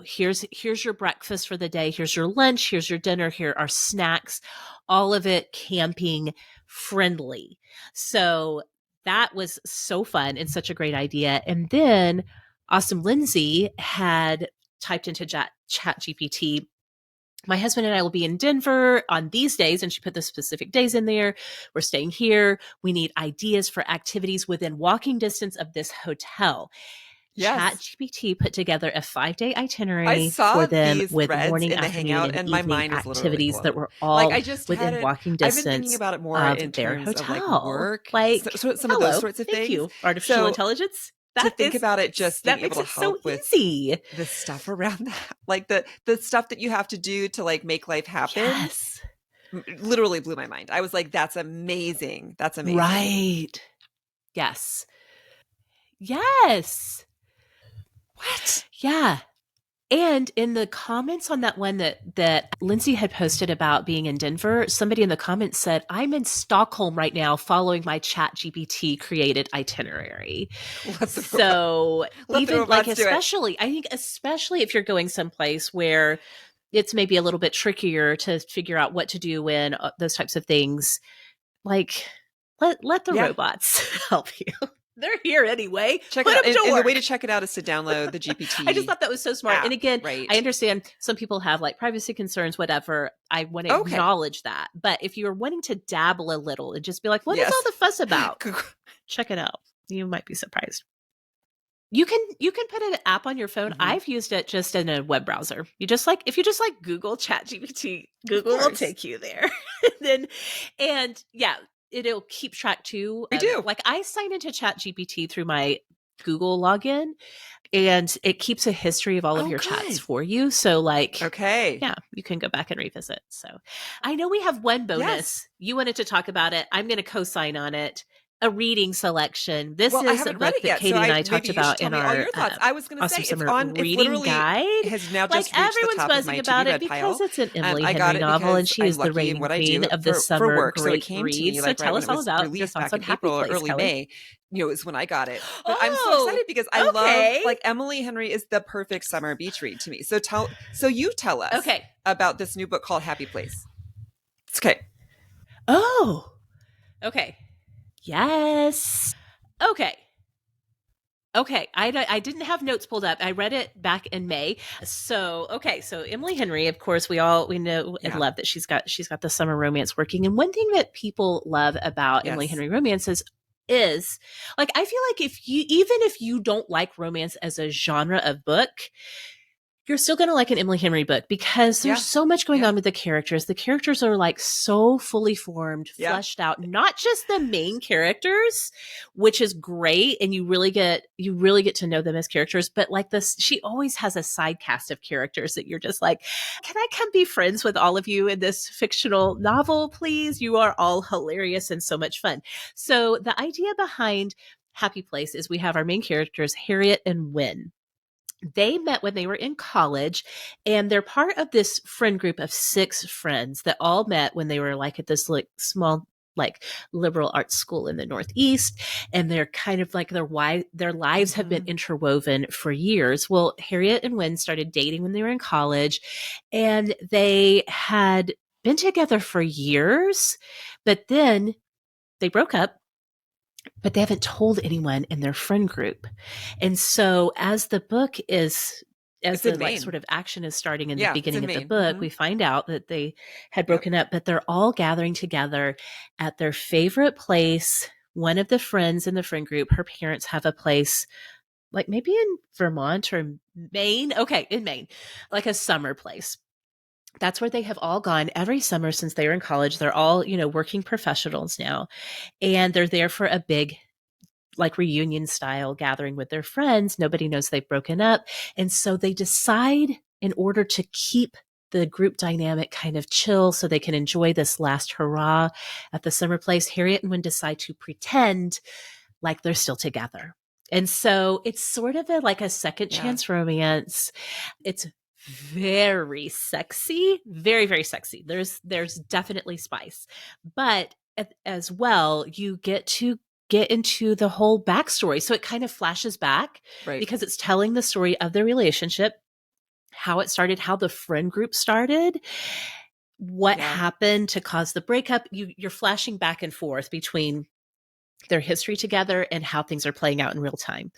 A: here's your breakfast for the day, here's your lunch, here's your dinner, here are snacks, all of it camping friendly. So that was so fun and such a great idea. And then awesome Lindsay had typed into ChatGPT, my husband and I will be in Denver on these days. And she put the specific days in there. We're staying here. We need ideas for activities within walking distance of this hotel.
B: Yes.
A: ChatGPT put together a 5-day
B: I
A: itinerary
B: saw
A: for them
B: these
A: with
B: threads
A: morning,
B: in the
A: afternoon,
B: Hangout,
A: and
B: and my
A: evening
B: mind is literally
A: activities that
B: blown.
A: were
B: Like,
A: all
B: I just
A: within
B: hadn't,
A: walking
B: I've been thinking
A: distance
B: about it more
A: of
B: in
A: their
B: terms of like
A: hotel.
B: work,
A: Like,
B: some of those
A: hello,
B: sorts of
A: thank
B: things.
A: you, artificial
B: So
A: intelligence.
B: to think about it just being
A: That
B: able
A: makes
B: to
A: it so
B: help with
A: easy.
B: the stuff around that, like the stuff that you have to do to like make life happen,
A: Yes.
B: literally blew my mind. I was like, that's amazing. That's amazing.
A: Right. Yes. Yes.
B: What?
A: Yeah. And in the comments on that one that Lindsay had posted about being in Denver, somebody in the comments said, I'm in Stockholm right now following my Chat GPT created itinerary.
B: Let the robot,
A: So
B: let the
A: even like,
B: robots do it.
A: especially, I think, especially if you're going someplace where it's maybe a little bit trickier to figure out what to do when those types of things, like, let the
B: Yeah.
A: robots help you. They're here anyway.
B: Check
A: Put
B: it out.
A: them to
B: And the way to
A: work.
B: check it out is to download the
A: I just
B: GPT
A: thought that was so smart. And
B: app,
A: again, I
B: right?
A: understand some people have like privacy concerns, whatever. I want to
B: Okay.
A: acknowledge that. But if you're wanting to dabble a little and just be like, what is all
B: Yes.
A: the fuss about? Check it out. You might be surprised. You can put an app on your phone.
B: Hmm.
A: I've used it just in a web browser. You just like, if you just like Google ChatGPT,
B: Of
A: Google will
B: course.
A: take you there. then and yeah, it'll keep track too
B: We
A: of,
B: do.
A: like, I sign into ChatGPT through my Google login, and it keeps a history of all of
B: Oh,
A: your chats
B: good.
A: for you. So, like,
B: Okay.
A: yeah, you can go back and revisit. So I know we have one
B: Yes.
A: bonus. You wanted to talk about it. I'm going to co-sign on it. A reading selection. This
B: Well, I
A: is a
B: haven't read
A: book
B: it
A: that
B: yet, so
A: Katie and
B: I
A: I
B: maybe
A: talked
B: you should
A: about
B: tell
A: in
B: me all
A: our
B: your thoughts. I was going to say
A: Awesome Summer
B: it's
A: Reading
B: literally
A: Guide.
B: has now
A: Like,
B: just reached the
A: everyone's
B: top of
A: buzzing
B: my to be
A: about it
B: read
A: because
B: pile.
A: it's an Emily
B: I got
A: Henry
B: it
A: novel, and
B: because
A: she
B: I'm
A: is the
B: lucky in
A: reigning
B: what I
A: queen
B: do
A: of the
B: for
A: summer
B: work, so it
A: great
B: came to me
A: reads. So
B: like right
A: tell
B: when
A: us
B: it
A: all
B: was
A: about your
B: released
A: thoughts
B: back
A: on
B: in
A: Happy
B: April or
A: Place,
B: early
A: Kelly.
B: May. Is when I got it. But I'm so
A: Oh,
B: excited because I love,
A: okay.
B: like, Emily Henry is the perfect summer beach read to me. So you tell us
A: Okay.
B: about this new book called Happy Place. It's okay.
A: Oh, okay. Yes. Okay. Okay, I didn't have notes pulled up. I read it back in May. So okay, so Emily Henry, of course, we know and
B: Yeah.
A: love that she's got the summer romance working. And one thing that people love about Emily
B: Yes.
A: Henry romances is, like, I feel like if you don't like romance as a genre of book, you're still going to like an Emily Henry book because there's
B: Yeah.
A: so much going
B: Yeah.
A: on with the characters. The characters are like so fully formed,
B: Yeah.
A: fleshed out, not just the main characters, which is great. And you really get to know them as characters, but like this, she always has a side cast of characters that you're just like, can I come be friends with all of you in this fictional novel, please? You are all hilarious and so much fun. So the idea behind Happy Place is we have our main characters, Harriet and Wynne. They met when they were in college, and they're part of this friend group of 6 friends that all met when they were like at this like small, like, liberal arts school in the Northeast. And they're kind of like their lives have been
B: Hmm.
A: interwoven for years. Well, Harriet and Wynne started dating when they were in college, and they had been together for years, but then they broke up. but they haven't told anyone in their friend group. And so as the book is as
B: It's
A: the
B: in
A: like sort
B: Maine.
A: of action is starting in the
B: Yeah, it's
A: beginning
B: in
A: of the
B: Maine.
A: book,
B: Hmm.
A: we find out that they had
B: Yep.
A: broken up, but they're all gathering together at their favorite place. One of the friends in the friend group, her parents have a place like maybe in Vermont or Maine. Okay, in Maine, like a summer place. That's where they have all gone every summer since they were in college. They're all, working professionals now, and they're there for a big like reunion style gathering with their friends. Nobody knows they've broken up. And so they decide, in order to keep the group dynamic kind of chill so they can enjoy this last hurrah at the summer place, Harriet and Wynne decide to pretend like they're still together. And so it's sort of like a second
B: Yeah.
A: chance romance. It's very sexy, very, very sexy. There's definitely spice, but as well, you get into the whole backstory. So it kind of flashes back
B: Right.
A: because it's telling the story of the relationship, how it started, how the friend group started, what
B: Yeah.
A: happened to cause the breakup. You're flashing back and forth between their history together and how things are playing out in real time.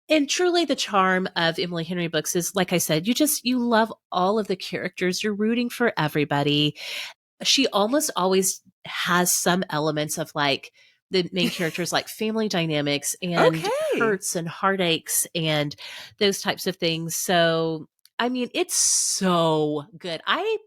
A: And truly the charm of Emily Henry books is, like I said, you love all of the characters. You're rooting for everybody. She almost always has some elements of like the main characters, like family dynamics and
B: Okay.
A: hurts and heartaches and those types of things. So, I mean, it's so good. I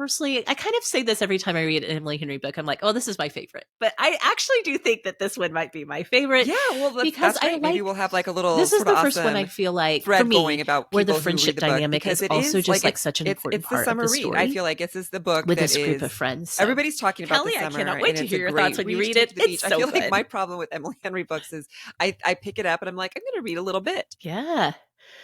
A: kind of say this every time I read an Emily Henry book. I'm like, oh, this is my favorite. But I actually do think that this one might be my favorite
B: Yeah, well,
A: because
B: that's
A: I
B: great. Maybe
A: like
B: we'll have like a little
A: this is
B: sort of
A: the first one I
B: awesome
A: feel like for
B: thread going
A: me
B: about
A: where the
B: people who read
A: friendship
B: the book
A: dynamic
B: because
A: is
B: it
A: also
B: is
A: just
B: like
A: like such an important
B: it's the
A: part of the
B: summer read. I
A: story
B: feel like this is the book
A: with
B: that
A: this group of
B: is
A: friends. So,
B: everybody's talking about the
A: Kelly, I
B: summer
A: cannot wait
B: and
A: to
B: it's a
A: hear your thoughts
B: great
A: when you
B: read to
A: read
B: take
A: it.
B: to the
A: It's
B: beach. I
A: so
B: feel like my
A: good.
B: problem with Emily Henry books is I pick it up and I'm like, I'm going to read a little bit.
A: Yeah.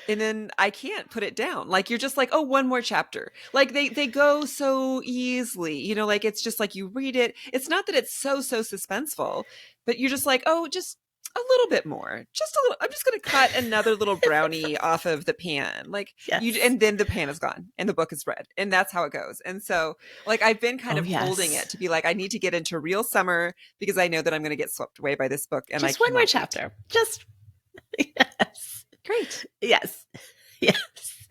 B: And then I can't put it down. Like you're just like, oh, one more chapter. Like they go so easily, like it's just like you read it. It's not that it's so suspenseful, but you're just like, oh, just a little bit more. Just a little. I'm just going to cut another little brownie off of the pan. Like
A: Yes.
B: and then the pan is gone and the book is read. And that's how it goes. And so like I've been kind
A: Oh,
B: of holding it
A: yes.
B: to be like, I need to get into real summer because I know that I'm going to get swept away by this book and I
A: Just one more
B: cannot wait.
A: chapter. Just, yes.
B: Great.
A: Yes. Yes.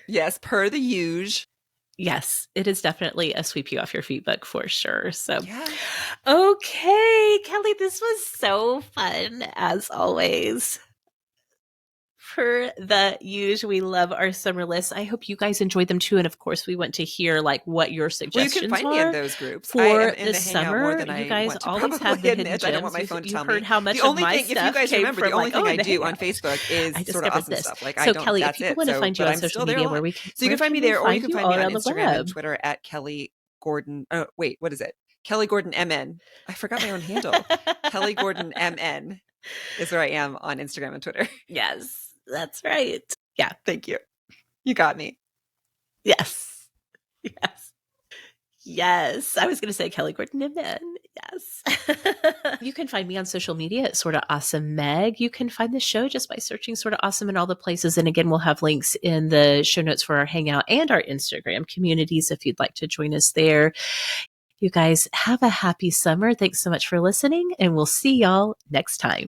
B: Yes, per the usual.
A: Yes, it is definitely a sweep you off your feet book for sure. So,
B: Yeah.
A: okay, Kelly, this was so fun as always. For the usual, we love our summer lists. I hope you guys enjoyed them too. And of course, we want to hear like what your
B: Well, you can
A: suggestions
B: find me in
A: are
B: those groups. I am
A: for
B: in
A: this
B: the Hangout more
A: summer.
B: than
A: You
B: I
A: guys
B: want to
A: always have
B: probably
A: the hidden
B: admit. I don't want
A: gems.
B: my phone to
A: You
B: tell me.
A: heard how
B: The
A: much of
B: only
A: my
B: thing, if you
A: stuff
B: guys
A: came
B: remember, the
A: from
B: only
A: like,
B: thing I
A: in the
B: do on
A: Hangout.
B: Facebook is
A: I
B: sort of
A: discovered
B: awesome
A: this.
B: stuff. Like I
A: So,
B: don't,
A: Kelly, if
B: that's
A: people
B: it.
A: want to
B: So,
A: find you
B: but
A: on
B: I'm
A: social
B: still there a
A: media,
B: lot. So you
A: where
B: can find
A: can
B: me
A: they
B: there, or you
A: find
B: can
A: you
B: find me
A: all
B: on
A: around the
B: Instagram and
A: web?
B: Twitter at Kelly Gordon. Oh, wait, what is it? Kelly Gordon MN. I forgot my own handle. Kelly Gordon MN is where I am on Instagram and Twitter.
A: Yes, that's right. Yeah.
B: Thank you. You got me.
A: Yes. Yes. Yes. I was going to say Kelly Gordon and then. Yes. You can find me on social media at Sorta Awesome Meg. You can find the show just by searching Sorta Awesome in all the places. And again, we'll have links in the show notes for our Hangout and our Instagram communities if you'd like to join us there. You guys have a happy summer. Thanks so much for listening, and we'll see y'all next time.